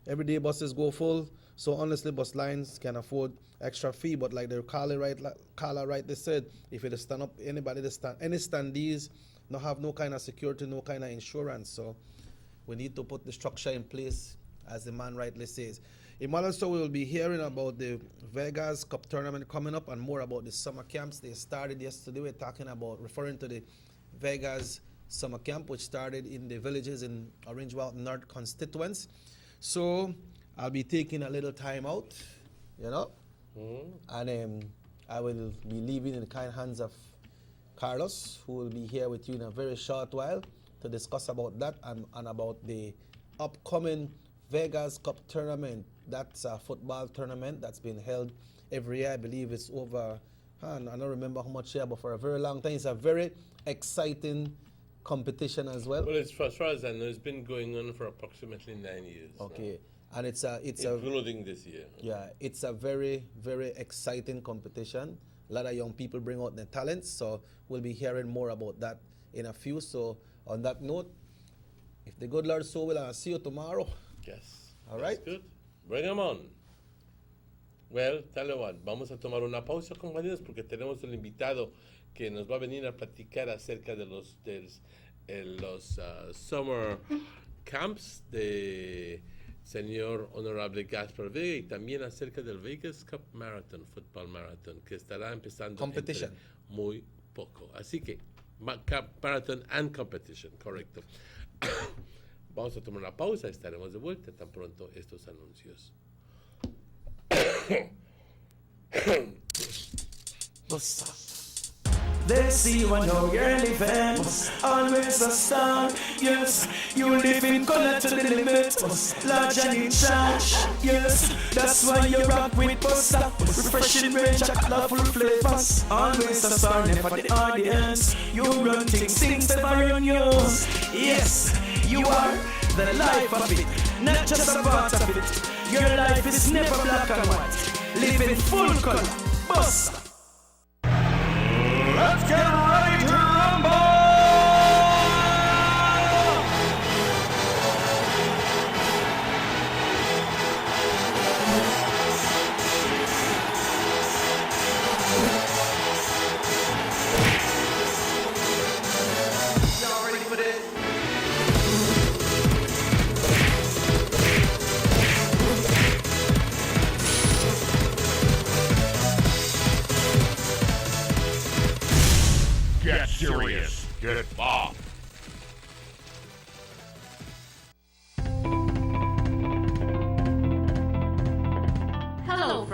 Everyday buses go full, so honestly, bus lines can afford extra fee. But like the caller rightly said, if it stand up, anybody that stand, any standees, no have no kind of security, no kind of insurance. So we need to put the structure in place, as the man rightly says. Emmanuel, so we will be hearing about the Vegas Cup tournament coming up and more about the summer camps. They started yesterday. We're talking about, referring to the Vegas summer camp, which started in the villages in Orange Walk North constituents. So I'll be taking a little time out, you know, and I will be leaving in the kind hands of Carlos, who will be here with you in a very short while to discuss about that and about the upcoming Vegas Cup tournament. That's a football tournament that's been held every year. I believe it's over, I don't remember how much year, but for a very long time. It's a very exciting competition as well. Well, as far as I know, it's been going on for approximately 9 years. Okay. And it's including this year. Yeah, it's a very, very exciting competition. A lot of young people bring out their talents, so we'll be hearing more about that in a few. So on that note, if the good Lord so will, I'll see you tomorrow. Yes. All right. Good. Bring them on. Well, tell you what, vamos a tomar una pausa, compañeros, porque tenemos un invitado que nos va a venir a platicar acerca de los summer camps de señor honorable Gaspar Vega, y también acerca del Vegas Cup Marathon, Football Marathon, que estará empezando competition muy poco. Así que, Cup Marathon and Competition, correcto. Vamos a tomar una pausa, estaremos de vuelta tan pronto estos anuncios. They see you and know you're living, always a star. Yes, you live in color to the limit, large and in charge. Yes, that's why you rock with Busta. Refreshing range, chocolate full flavors. Always a star, never the audience. You run things never run yours. Yes, you are the life of it, not just a part of it. Your life is never black and white. Live in full color. Busta. Let's get ready to rumble! Y'all ready for this?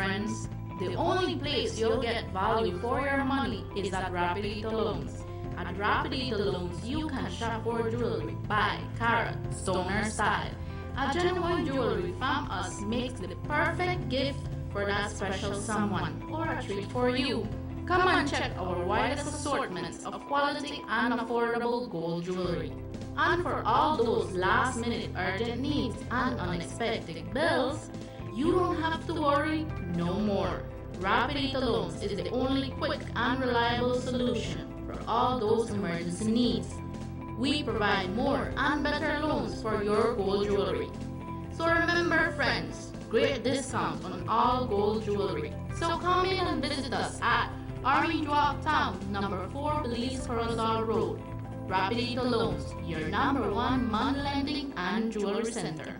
friends. The only place you'll get value for your money is at Rapidito Loans. At Rapidito Loans, you can shop for jewelry, buy, carat, stoner style. A genuine jewelry from us makes the perfect gift for that special someone or a treat for you. Come and check our widest assortments of quality and affordable gold jewelry. And for all those last-minute urgent needs and unexpected bills, you don't have to worry no more. Rapidito Loans is the only quick and reliable solution for all those emergency needs. We provide more and better loans for your gold jewelry. So remember, friends, great discounts on all gold jewelry. So come in and visit us at Orange Walk Town, number 4 Belize Corozal Road. Rapidito Loans, your number 1 money lending and jewelry center.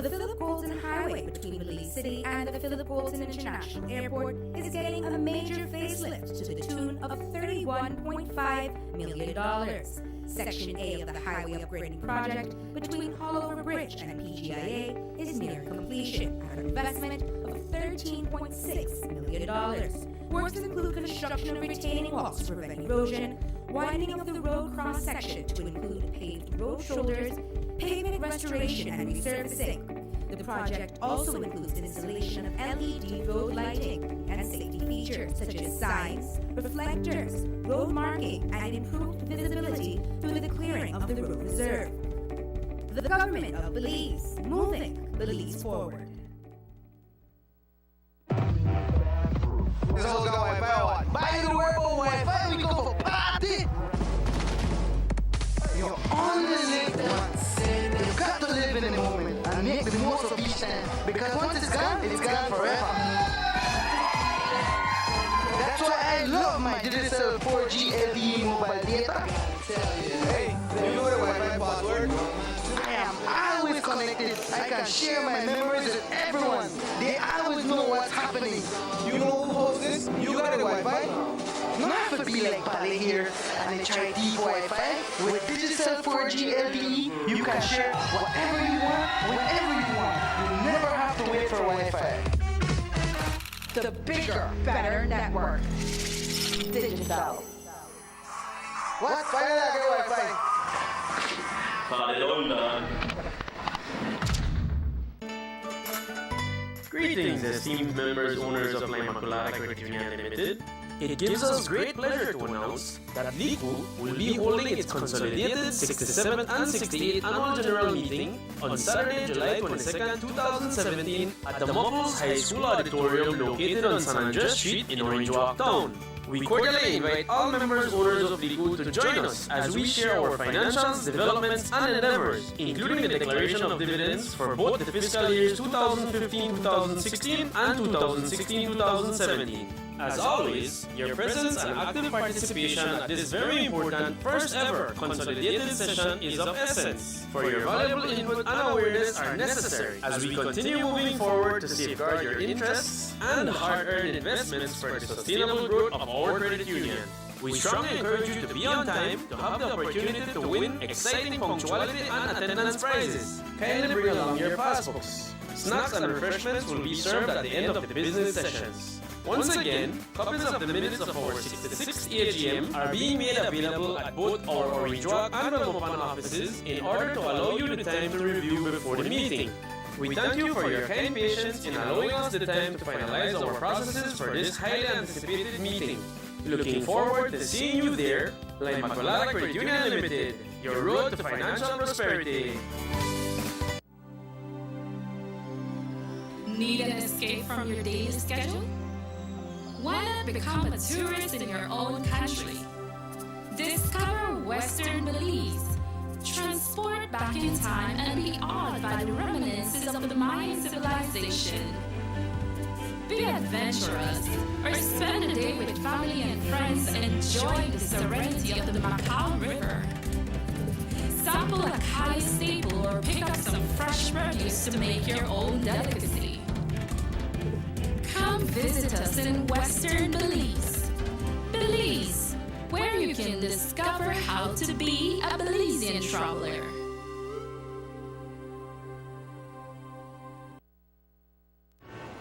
The Philip Colton Highway between Belize City and the Philip Colton International Airport is getting a major facelift to the tune of $31.5 million. Section A of the highway upgrading project between Hollover Bridge and PGIA is near completion at an investment of $13.6 million. Works include construction of retaining walls to prevent erosion, widening of the road cross-section to include paved road shoulders, pavement restoration and resurfacing. The project also includes installation of LED road lighting and safety features such as signs, reflectors, road marking, and improved visibility through the clearing of the road reserve. The government of Belize, moving Belize forward. This whole got Wi-Fi on. Buy the work on Wi-Fi, we go for party. You're on the link once. You've got to live in the moment and make the most of each time, because once it's gone forever. That's why I love my Digicel 4G LTE mobile data. Hey, you know the Wi-Fi password? I am always connected. I can share my memories with everyone. They always know what's happening. You know who hosts this? You got the Wi-Fi? Not have to be like Bali here and try deep Wi-Fi. With Digicel 4G LTE, you can share whatever you want, whenever you want. You never have to wait for Wi-Fi. The bigger, better network. Digicel. What? Finally I get Wi-Fi. Greetings, esteemed members, owners of La Immaculada Credit Union Limited. It gives us great pleasure to announce that LICU will be holding its consolidated 67th and 68th annual general meeting on Saturday, July 22nd, 2017 at the Muffles High School Auditorium located on San Andres Street in Orange Walk Town. We cordially invite all members, owners of LICU to join us as we share our financials, developments, and endeavors, including the declaration of dividends for both the fiscal years 2015-2016 and 2016-2017. As always, your presence and active participation at this very important first ever consolidated session is of essence, for your valuable input and awareness are necessary as we continue moving forward to safeguard your interests and the hard-earned investments for the sustainable growth of our credit union. We strongly encourage you to be on time to have the opportunity to win exciting punctuality and attendance prizes. Kindly bring along your passbooks. Snacks and refreshments will be served at the end of the business sessions. Once again, copies of the minutes of our 66th AGM are being made available at both our Orange Walk and Belmopan offices in order to allow you the time to review before the meeting. We thank you for your kind patience in allowing us the time to finalize our processes for this highly anticipated meeting. Looking forward to seeing you there, La Immaculada Credit Union Limited, your road to financial prosperity. Need an escape from your daily schedule? Why not become a tourist in your own country? Discover Western Belize. Transport back in time and be awed by the reminiscences of the Mayan civilization. Be adventurous or spend a day with family and friends enjoying the serenity of the Macau River. Sample a Cali staple or pick up some fresh produce to make your own delicacy. Come visit us in Western Belize. Belize, where you can discover how to be a Belizean traveler.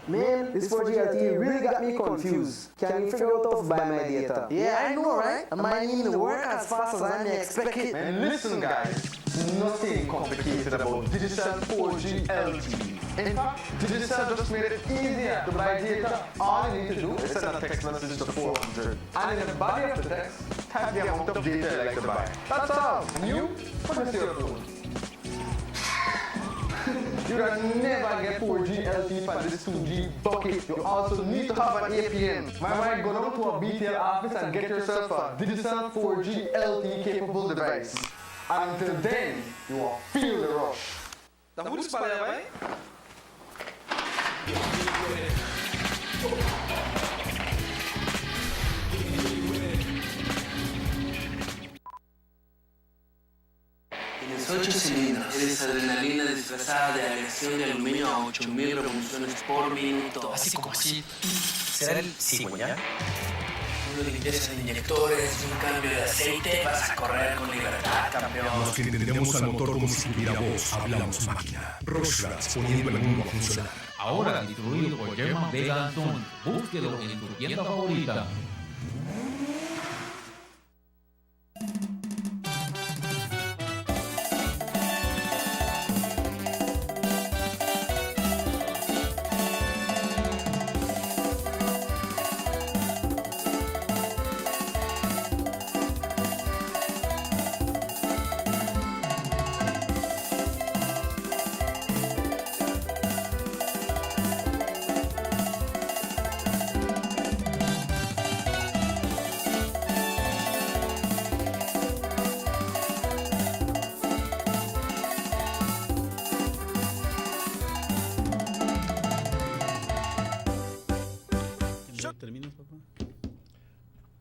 Man, this 4GLTE really got me confused. Can't even figure out how to buy my data. Yeah, I know, right? And mine need to work as fast as I may expect it. Man, listen guys, nothing complicated about Digicel 4G LTE. In fact, Digicel just made it easier to buy data. All you need to do is send a text message to 400. And in the body of the text, type the amount of data you like to buy. That's all. And you put it to your phone. You can never get 4G LTE for this 2G bucket. You also need to have an APN. My go down to a BTL office and get yourself a Digicel 4G LTE capable device. And until then, you will feel the rush. Dan hoe is het bij? Tienes 8 cilindros. Eres adrenalina disfrazada de aleación de aluminio a 8000 revoluciones por minuto. Así como así. ¿Será el cigüeñal? Uno de limpieza de inyectores y un cambio de aceite. Vas a correr con libertad, campeón. Los que entendemos al motor como si tuviera voz, hablamos máquina. Rosras, poniendo el mundo a funcionar. Ahora distribuido por German Vega and Son. Búsquelo en tu tienda favorita.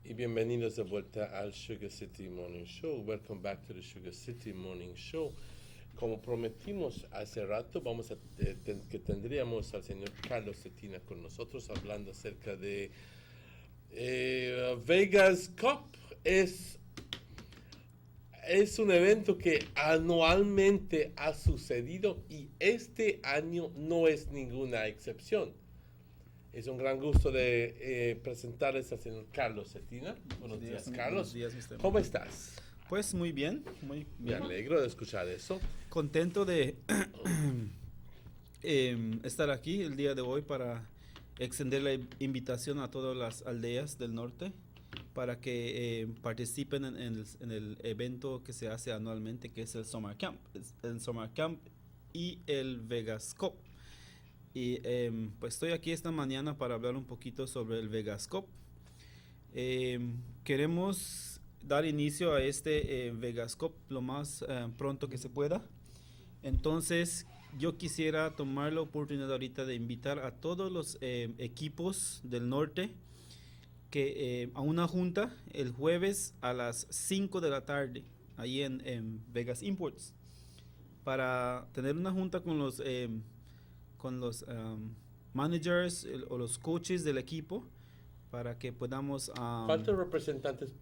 Y bienvenidos de vuelta al Sugar City Morning Show. Welcome back to the Sugar City Morning Show. Como prometimos hace rato, vamos a que tendríamos al señor Carlos Cetina con nosotros hablando acerca de Vegas Cup. Es un evento que anualmente ha sucedido y este año no es ninguna excepción. Es un gran gusto de presentarles al señor Carlos Cetina. Buenos días, Carlos. Buenos días, Mr. ¿Cómo estás? Pues muy bien, muy Me bien. alegro de escuchar eso. Contento de estar aquí el día de hoy para extender la invitación a todas las aldeas del norte para que participen en el evento que se hace anualmente, que es el Summer Camp. El Summer Camp y el Vegas Cup. Y pues estoy aquí esta mañana para hablar un poquito sobre el Vegas Cup. Queremos dar inicio a este Vegas Cup lo más pronto que se pueda. Entonces yo quisiera tomar la oportunidad ahorita de invitar a todos los equipos del norte que a una junta el jueves a las 5 de la tarde ahí en Vegas Imports para tener una junta con los managers o los coaches del equipo para que podamos... ¿Cuántos representantes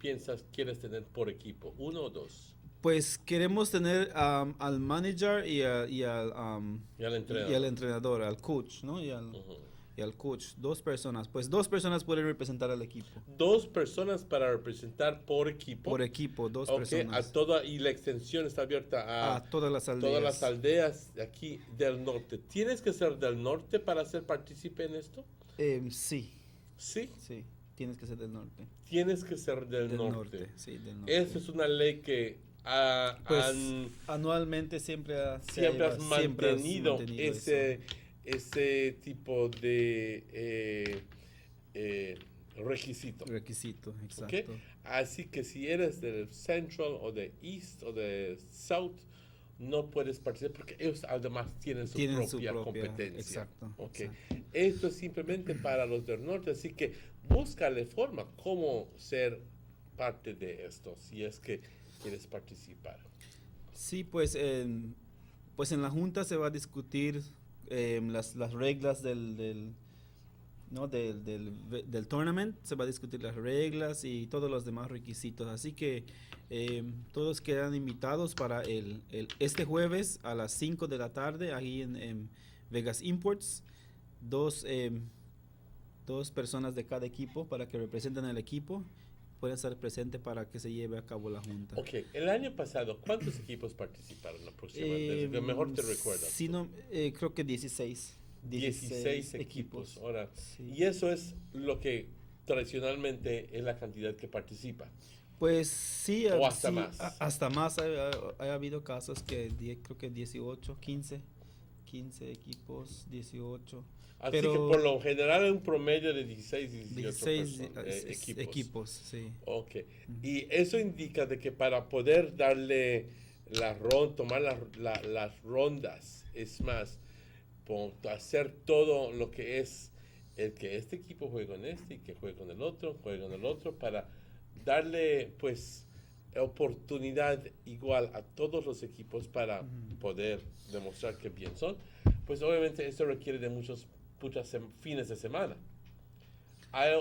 quieres tener por equipo? ¿Uno o dos? Pues queremos tener al manager y al entrenador, al coach, ¿no? Y al coach, 2 personas. Pues 2 personas pueden representar al equipo. 2 personas para representar por equipo. Por equipo, 2 personas. Y la extensión está abierta a todas las aldeas. Todas las aldeas de aquí del norte. ¿Tienes que ser del norte para ser partícipe en esto? Sí. ¿Sí? Sí, tienes que ser del norte. Tienes que ser del norte. Sí, del norte. Esa es una ley que anualmente siempre has mantenido ese tipo de requisito. Requisito, exacto. ¿Okay? Así que si eres del Central o de East o de South, no puedes participar porque ellos además tienen su propia competencia. Exacto, ¿Okay? exacto. Esto es simplemente para los del norte, así que búscale forma cómo ser parte de esto, si es que quieres participar. Sí, pues en la junta se va a discutir las reglas del tournament, se va a discutir las reglas y todos los demás requisitos, así que todos quedan invitados para este jueves a las 5 de la tarde ahí en Vegas Imports. dos personas de cada equipo para que representen al equipo, pueden estar presentes para que se lleve a cabo la junta. Ok, el año pasado, ¿cuántos equipos participaron aproximadamente? Desde que mejor te recuerdas. Sí, no, creo que 16. 16 equipos. Ahora, y eso es lo que tradicionalmente es la cantidad que participa. Pues sí, o hasta sí, más. Hasta más. Ha habido casos que creo que 18, 15 equipos, 18. Así pero que por lo general es un promedio de 16, 16 equipos. Sí. Ok. Y eso indica de que para poder darle tomar las rondas, es más, hacer todo lo que es el que este equipo juegue con este y que juegue con el otro, para darle pues oportunidad igual a todos los equipos para poder demostrar que bien son, pues obviamente esto requiere de muchos fines de semana.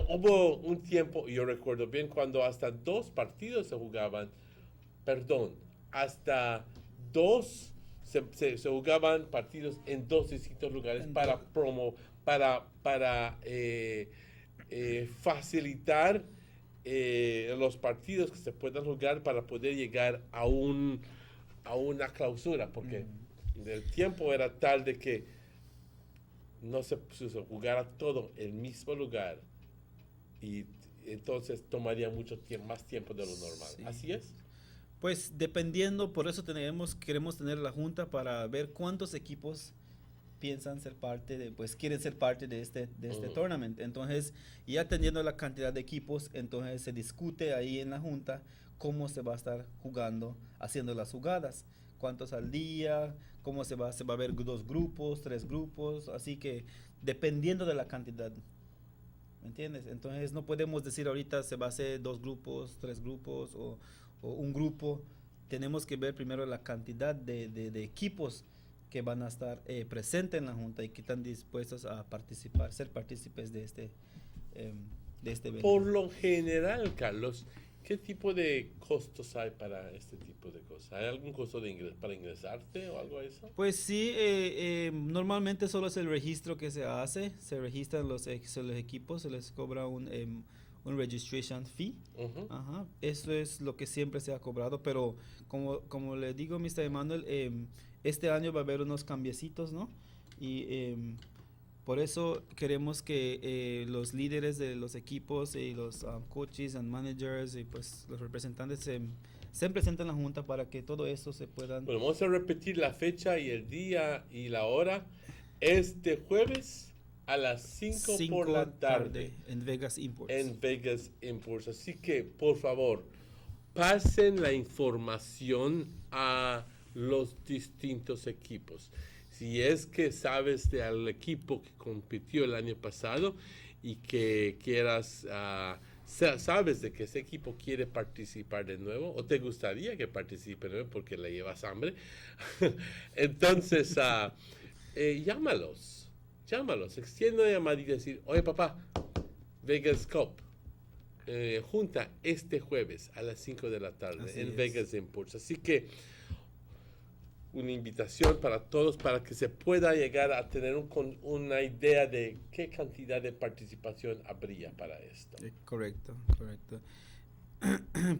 Hubo un tiempo, yo recuerdo bien, cuando hasta 2 partidos se jugaban, hasta 2 se jugaban partidos en 2 distintos lugares para facilitar los partidos que se puedan jugar para poder llegar a una clausura, porque el tiempo era tal de que no se jugara todo en el mismo lugar y entonces tomaría más tiempo de lo normal. Sí. ¿Así es? Pues dependiendo, por eso queremos tener la junta para ver cuántos equipos piensan ser parte quieren ser parte de este tournament. Entonces, ya teniendo la cantidad de equipos, entonces se discute ahí en la junta cómo se va a estar jugando, haciendo las jugadas, cuántos al día, cómo se va a ver 2 grupos, 3 grupos, así que dependiendo de la cantidad, ¿me entiendes? Entonces no podemos decir ahorita se va a hacer 2 grupos, 3 grupos o un grupo. Tenemos que ver primero la cantidad de equipos que van a estar presentes en la junta y que están dispuestos a ser partícipes de este evento. Por lo general, Carlos, ¿qué tipo de costos hay para este tipo de cosas? ¿Hay algún costo para ingresarte o algo de eso? Pues sí, normalmente solo es el registro que se hace, se registran los equipos, se les cobra un registration fee. Ajá. Eso es lo que siempre se ha cobrado, pero como le digo, Mr. Emanuel, este año va a haber unos cambiecitos, ¿no? Y por eso queremos que los líderes de los equipos y los coaches and managers y pues los representantes se presenten en la junta para que todo eso se puedan... Bueno, vamos a repetir la fecha y el día y la hora. Este jueves a las 5 por la tarde. En Vegas Imports. En Vegas Imports. Así que, por favor, pasen la información a los distintos equipos. Si es que sabes del equipo que compitió el año pasado y que quieras, sabes de que ese equipo quiere participar de nuevo o te gustaría que participe de nuevo porque le llevas hambre, entonces llámalos, extiende una llamadita y decir, oye papá, Vegas Cup, junta este jueves a las 5 de la tarde en Vegas Imports. Así que una invitación para todos para que se pueda llegar a tener una idea de qué cantidad de participación habría para esto. Correcto.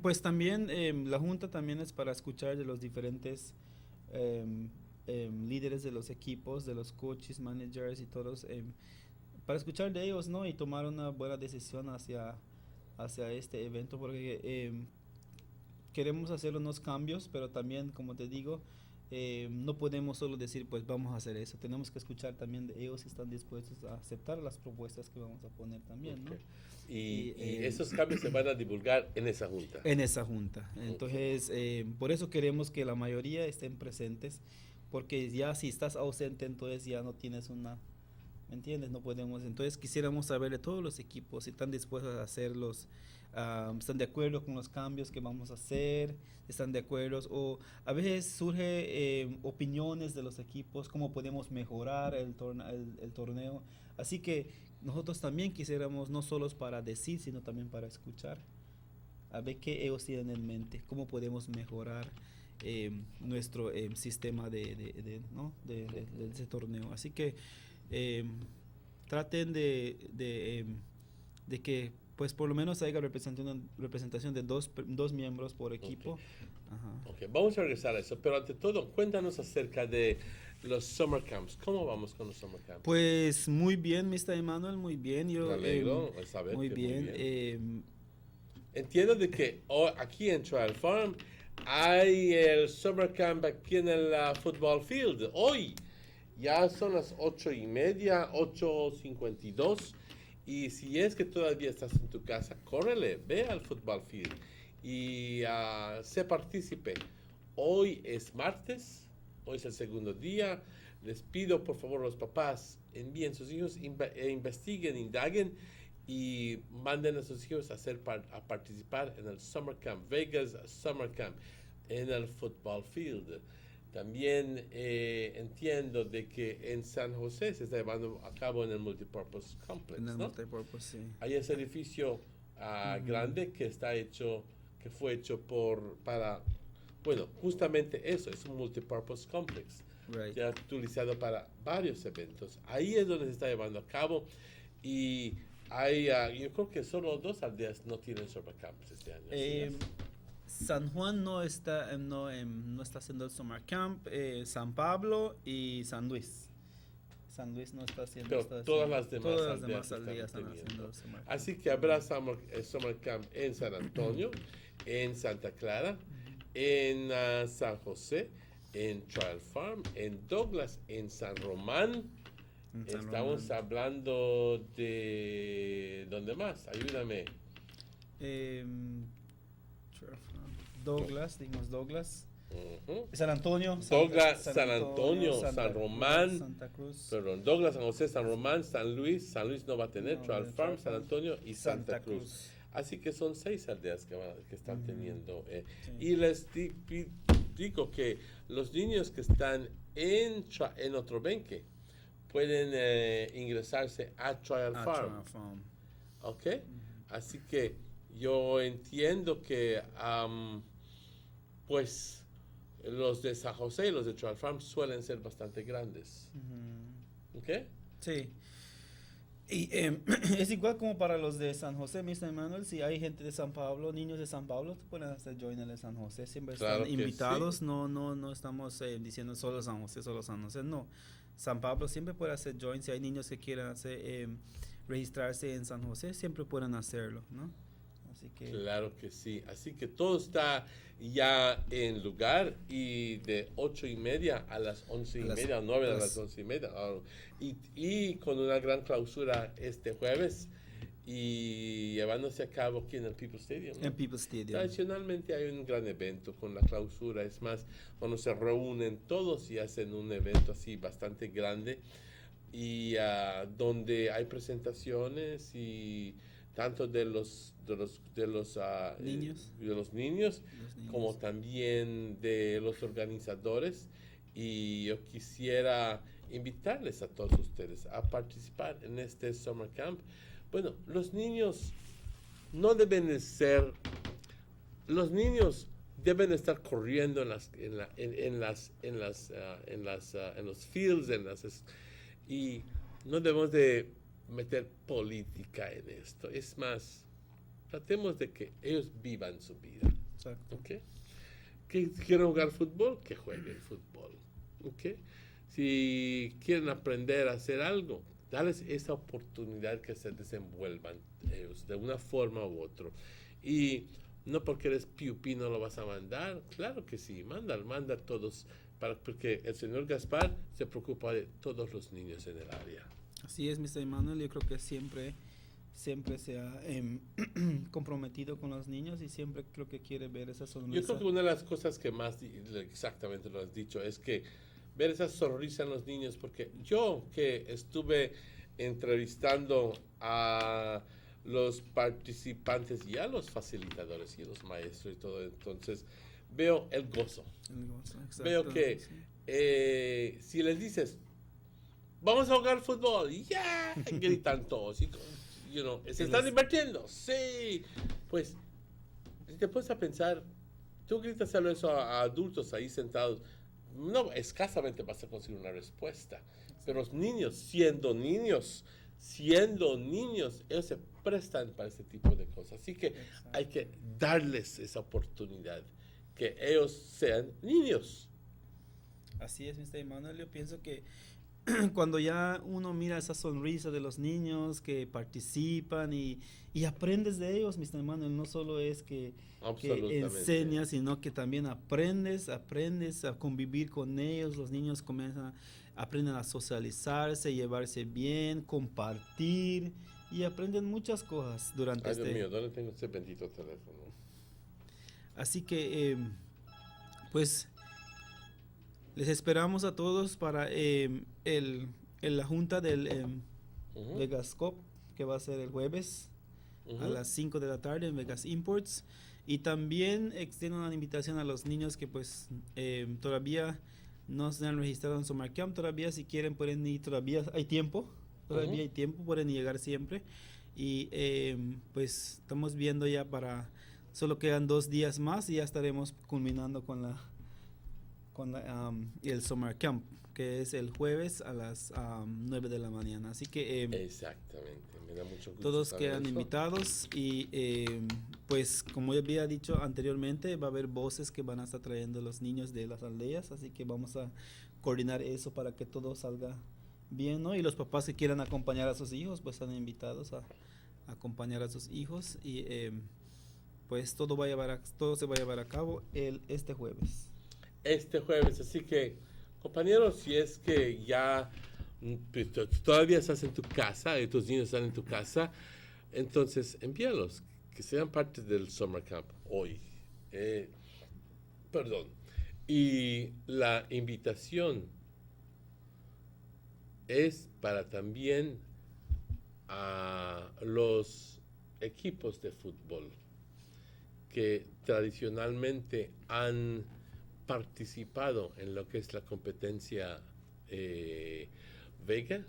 Pues también la junta también es para escuchar de los diferentes líderes de los equipos, de los coaches, managers y todos, para escuchar de ellos, ¿no? Y tomar una buena decisión hacia este evento, porque queremos hacer unos cambios, pero también, como te digo, no podemos solo decir pues vamos a hacer eso, tenemos que escuchar también de ellos si están dispuestos a aceptar las propuestas que vamos a poner también, ¿no? Y esos cambios se van a divulgar en esa junta. Entonces por eso queremos que la mayoría estén presentes, porque ya si estás ausente entonces ya no tienes ¿me entiendes? No podemos, entonces quisiéramos saber de todos los equipos si están dispuestos a hacerlos. Están de acuerdo con los cambios que vamos a hacer, están de acuerdo, o a veces surge opiniones de los equipos, cómo podemos mejorar el torneo, así que nosotros también quisiéramos no solo para decir, sino también para escuchar, a ver qué ellos tienen en mente, cómo podemos mejorar nuestro sistema de ese torneo, así que traten de que pues por lo menos haya representación de dos miembros por equipo. Okay. Vamos a regresar a eso, pero ante todo, cuéntanos acerca de los summer camps. ¿Cómo vamos con los summer camps? Pues muy bien, Mr. Emmanuel, muy bien. Yo, Me alegro saber muy que bien. Entiendo de que aquí en Trial Farm hay el summer camp aquí en el football field. Hoy ya son las 8:30, 8:52. Y si es que todavía estás en tu casa, córrele, ve al football field y sé partícipe. Hoy es martes, hoy es el segundo día. Les pido por favor a los papás, envíen sus hijos, investiguen, indaguen y manden a sus hijos a participar en el Summer Camp, Vegas Summer Camp, en el football field. También entiendo de que en San José se está llevando a cabo en el Multipurpose Complex, En el ¿no? Multipurpose, sí. Hay ese edificio grande que fue hecho para, bueno, justamente eso, es un Multipurpose Complex, ya utilizado para varios eventos. Ahí es donde se está llevando a cabo y hay, yo creo que solo 2 aldeas no tienen summer camps este año. San Juan no está haciendo el Summer Camp, San Pablo y San Luis. San Luis no está haciendo. Pero todas las demás aldeas están haciendo el Summer Camp. Así que habrá Summer Camp en San Antonio, en Santa Clara, en San José, en Trial Farm, en Douglas, en San Román. Estamos hablando de... ¿Dónde más? Ayúdame. Douglas, dijimos Douglas. San Antonio. Douglas, San Antonio, San Román. Santa Cruz. Perdón, Douglas, San José, San Román, San Luis. San Luis no va a tener, Trial Farm, San Antonio y Santa Cruz. Así que son 6 aldeas que están teniendo. Y les digo que los niños que están en otro benque pueden ingresarse a Trial Farm. ¿Ok? Así que yo entiendo que pues los de San José y los de Trial Farm suelen ser bastante grandes. ¿Ok? Sí. Y es igual como para los de San José, Mr. Emmanuel. Si hay gente de San Pablo, niños de San Pablo, pueden hacer join en el San José. Siempre Claro están que invitados. sí. No estamos diciendo solo San José, solo San José. No. San Pablo siempre puede hacer join. Si hay niños que quieran registrarse en San José, siempre pueden hacerlo, ¿no? Así que... Claro que sí. Así que todo está ya en lugar y de 8:30 a las 11:30, 9 a las 11:30. Y con una gran clausura este jueves y llevándose a cabo aquí en el People's Stadium, ¿no? En People's Stadium. Tradicionalmente hay un gran evento con la clausura. Es más, cuando se reúnen todos y hacen un evento así bastante grande y donde hay presentaciones y tanto de los niños como también de los organizadores, y yo quisiera invitarles a todos ustedes a participar en este Summer Camp. Bueno, los niños no deben de ser, los niños deben estar corriendo en los fields, y no debemos de meter política en esto. Es más, tratemos de que ellos vivan su vida. Exacto. ¿Okay? Que quieren jugar fútbol, que jueguen fútbol. ¿Okay? Si quieren aprender a hacer algo, darles esa oportunidad que se desenvuelvan ellos de una forma u otra. Y no porque eres piupi no lo vas a mandar. Claro que sí, manda a todos, porque el señor Gaspar se preocupa de todos los niños en el área. Así es, Mr. Emmanuel. Yo creo que siempre se ha comprometido con los niños y siempre creo que quiere ver esa sonrisa. Yo creo que una de las cosas que más exactamente lo has dicho es que ver esa sonrisa en los niños, porque yo que estuve entrevistando a los participantes y a los facilitadores y los maestros y todo, entonces veo el gozo. Exacto, veo que sí. Si les dices vamos a jugar fútbol, ya gritan todos y se están divirtiendo, sí. Pues si te pones a pensar, tú gritas eso a adultos ahí sentados, no, escasamente vas a conseguir una respuesta. Pero los niños, siendo niños, siendo niños, ellos se prestan para ese tipo de cosas. Así que hay que darles esa oportunidad, que ellos sean niños. Así es, Mr. Emanuel. Yo pienso que cuando ya uno mira esa sonrisa de los niños que participan y aprendes de ellos, Mr. Emanuel, no solo es que enseñas, sino que también aprendes a convivir con ellos. Los niños aprenden a socializarse, llevarse bien, compartir y aprenden muchas cosas durante Dios mío, ¿dónde tengo ese bendito teléfono? Así que, pues, les esperamos a todos para la junta del Vegas Cup, que va a ser el jueves a las 5 de la tarde en Vegas Imports. Y también extiendo una invitación a los niños que pues todavía no se han registrado en Summer Camp. Todavía si quieren pueden ir, todavía hay tiempo, pueden llegar siempre. Y pues estamos viendo ya solo quedan 2 días más y ya estaremos culminando con el Summer Camp, que es el jueves a las 9 de la mañana. Así que exactamente, me da mucho gusto. Todos quedan invitados y pues como ya había dicho anteriormente, va a haber voces que van a estar trayendo los niños de las aldeas, así que vamos a coordinar eso para que todo salga bien, ¿no? Y los papás que quieran acompañar a sus hijos, pues están invitados a acompañar a sus hijos y pues todo se va a llevar a cabo este jueves. Así que, compañeros, si es que ya todavía estás en tu casa y tus niños están en tu casa, entonces envíalos, que sean parte del Summer Camp hoy. Y la invitación es para también a los equipos de fútbol que tradicionalmente han participado en lo que es la competencia Vega.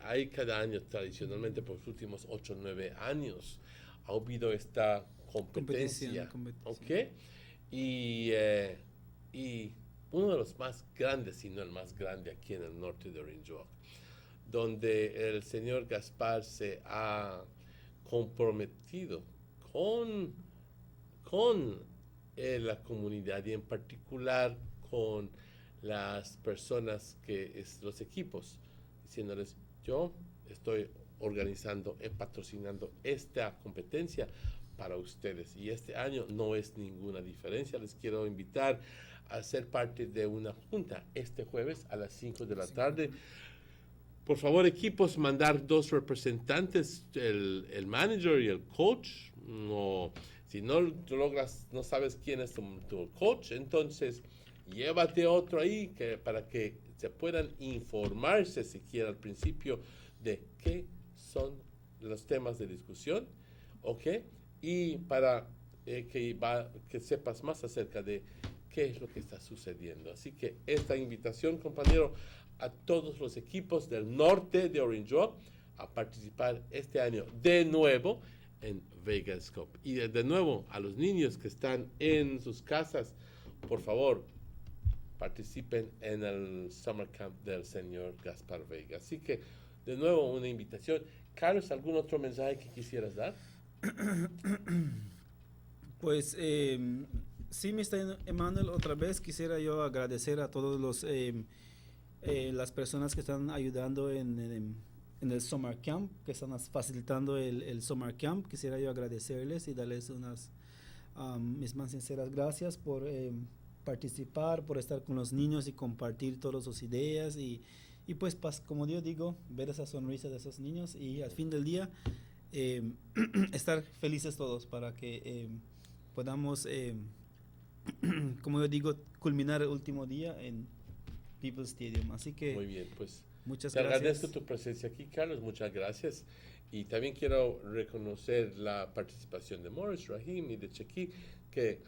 Hay cada año, tradicionalmente por los últimos 8 o 9 años, ha habido esta competencia. ¿Okay? Y uno de los más grandes, si no el más grande aquí en el norte de Orange Walk, donde el señor Gaspar se ha comprometido con la comunidad y en particular con las personas los equipos, diciéndoles: yo estoy organizando, patrocinando esta competencia para ustedes y este año no es ninguna diferencia. Les quiero invitar a ser parte de una junta este jueves a las 5 de la tarde. Por favor, equipos, mandar 2 representantes, el manager y el coach. Si no logras, no sabes quién es tu coach, entonces llévate otro ahí para que se puedan informarse siquiera al principio de qué son los temas de discusión, ¿ok? Y para que sepas más acerca de qué es lo que está sucediendo. Así que esta invitación, compañero, a todos los equipos del norte de Orange Walk a participar este año de nuevo en Vegas Cup. Y de nuevo, a los niños que están en sus casas, por favor, participen en el Summer Camp del señor Gaspar Vega. Así que, de nuevo, una invitación. Carlos, ¿algún otro mensaje que quisieras dar? Pues, sí, Mr. Emanuel, otra vez quisiera yo agradecer a todos las personas que están ayudando en el Summer Camp, que están facilitando el Summer Camp. Quisiera yo agradecerles y darles mis más sinceras gracias por participar, por estar con los niños y compartir todas sus ideas y pues como yo digo, ver esa sonrisa de esos niños y al fin del día estar felices todos para que podamos, como yo digo, culminar el último día en People's Stadium. Así que muy bien, pues muchas te gracias. agradezco tu presencia aquí, Carlos, muchas gracias. Y también quiero reconocer la participación de Morris, Rahim y de Chequi, que,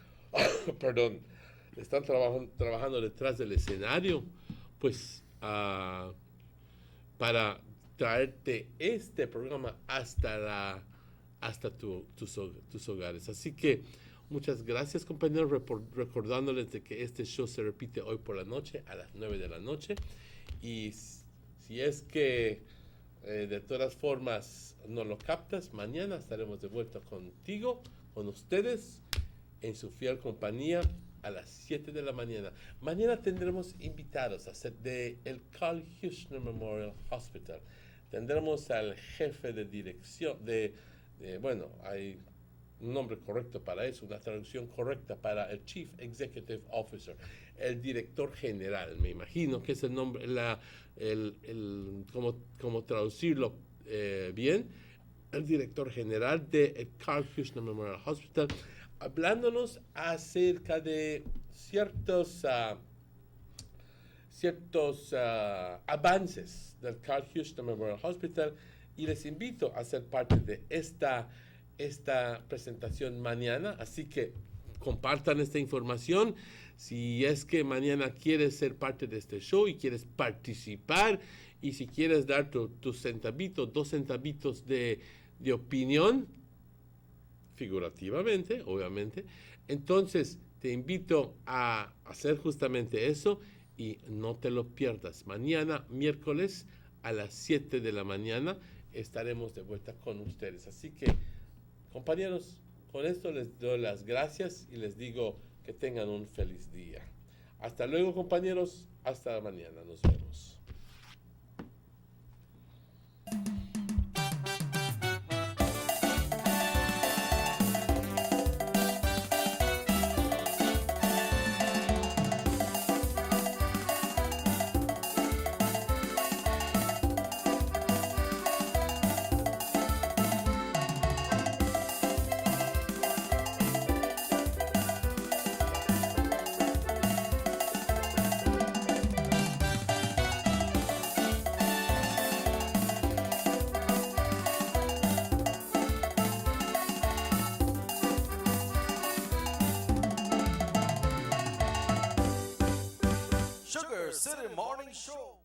perdón, están trabajando detrás del escenario, pues, para traerte este programa hasta tus hogares. Así que muchas gracias, compañeros, recordándoles de que este show se repite hoy por la noche a las 9 de la noche. Y si es que De todas formas, no lo captas. Mañana estaremos de vuelta contigo, con ustedes, en su fiel compañía a las 7 de la mañana. Mañana tendremos invitados a ser de el Carl Huschner Memorial Hospital. Tendremos al jefe de dirección, bueno, hay un nombre correcto para eso, una traducción correcta para el Chief Executive Officer, el director general, me imagino que es el nombre, cómo traducirlo bien, el director general del Carl Huschner Memorial Hospital, hablándonos acerca de ciertos avances del Carl Huschner Memorial Hospital, y les invito a ser parte de esta presentación mañana, así que compartan esta información. Si es que mañana quieres ser parte de este show y quieres participar, y si quieres dar tus centavitos, 2 centavitos de opinión, figurativamente, obviamente, entonces te invito a hacer justamente eso y no te lo pierdas. Mañana, miércoles, a las 7 de la mañana, estaremos de vuelta con ustedes. Así que, compañeros, con esto les doy las gracias y les digo que tengan un feliz día. Hasta luego, compañeros. Hasta mañana. Nos vemos. Sugar City Morning Show.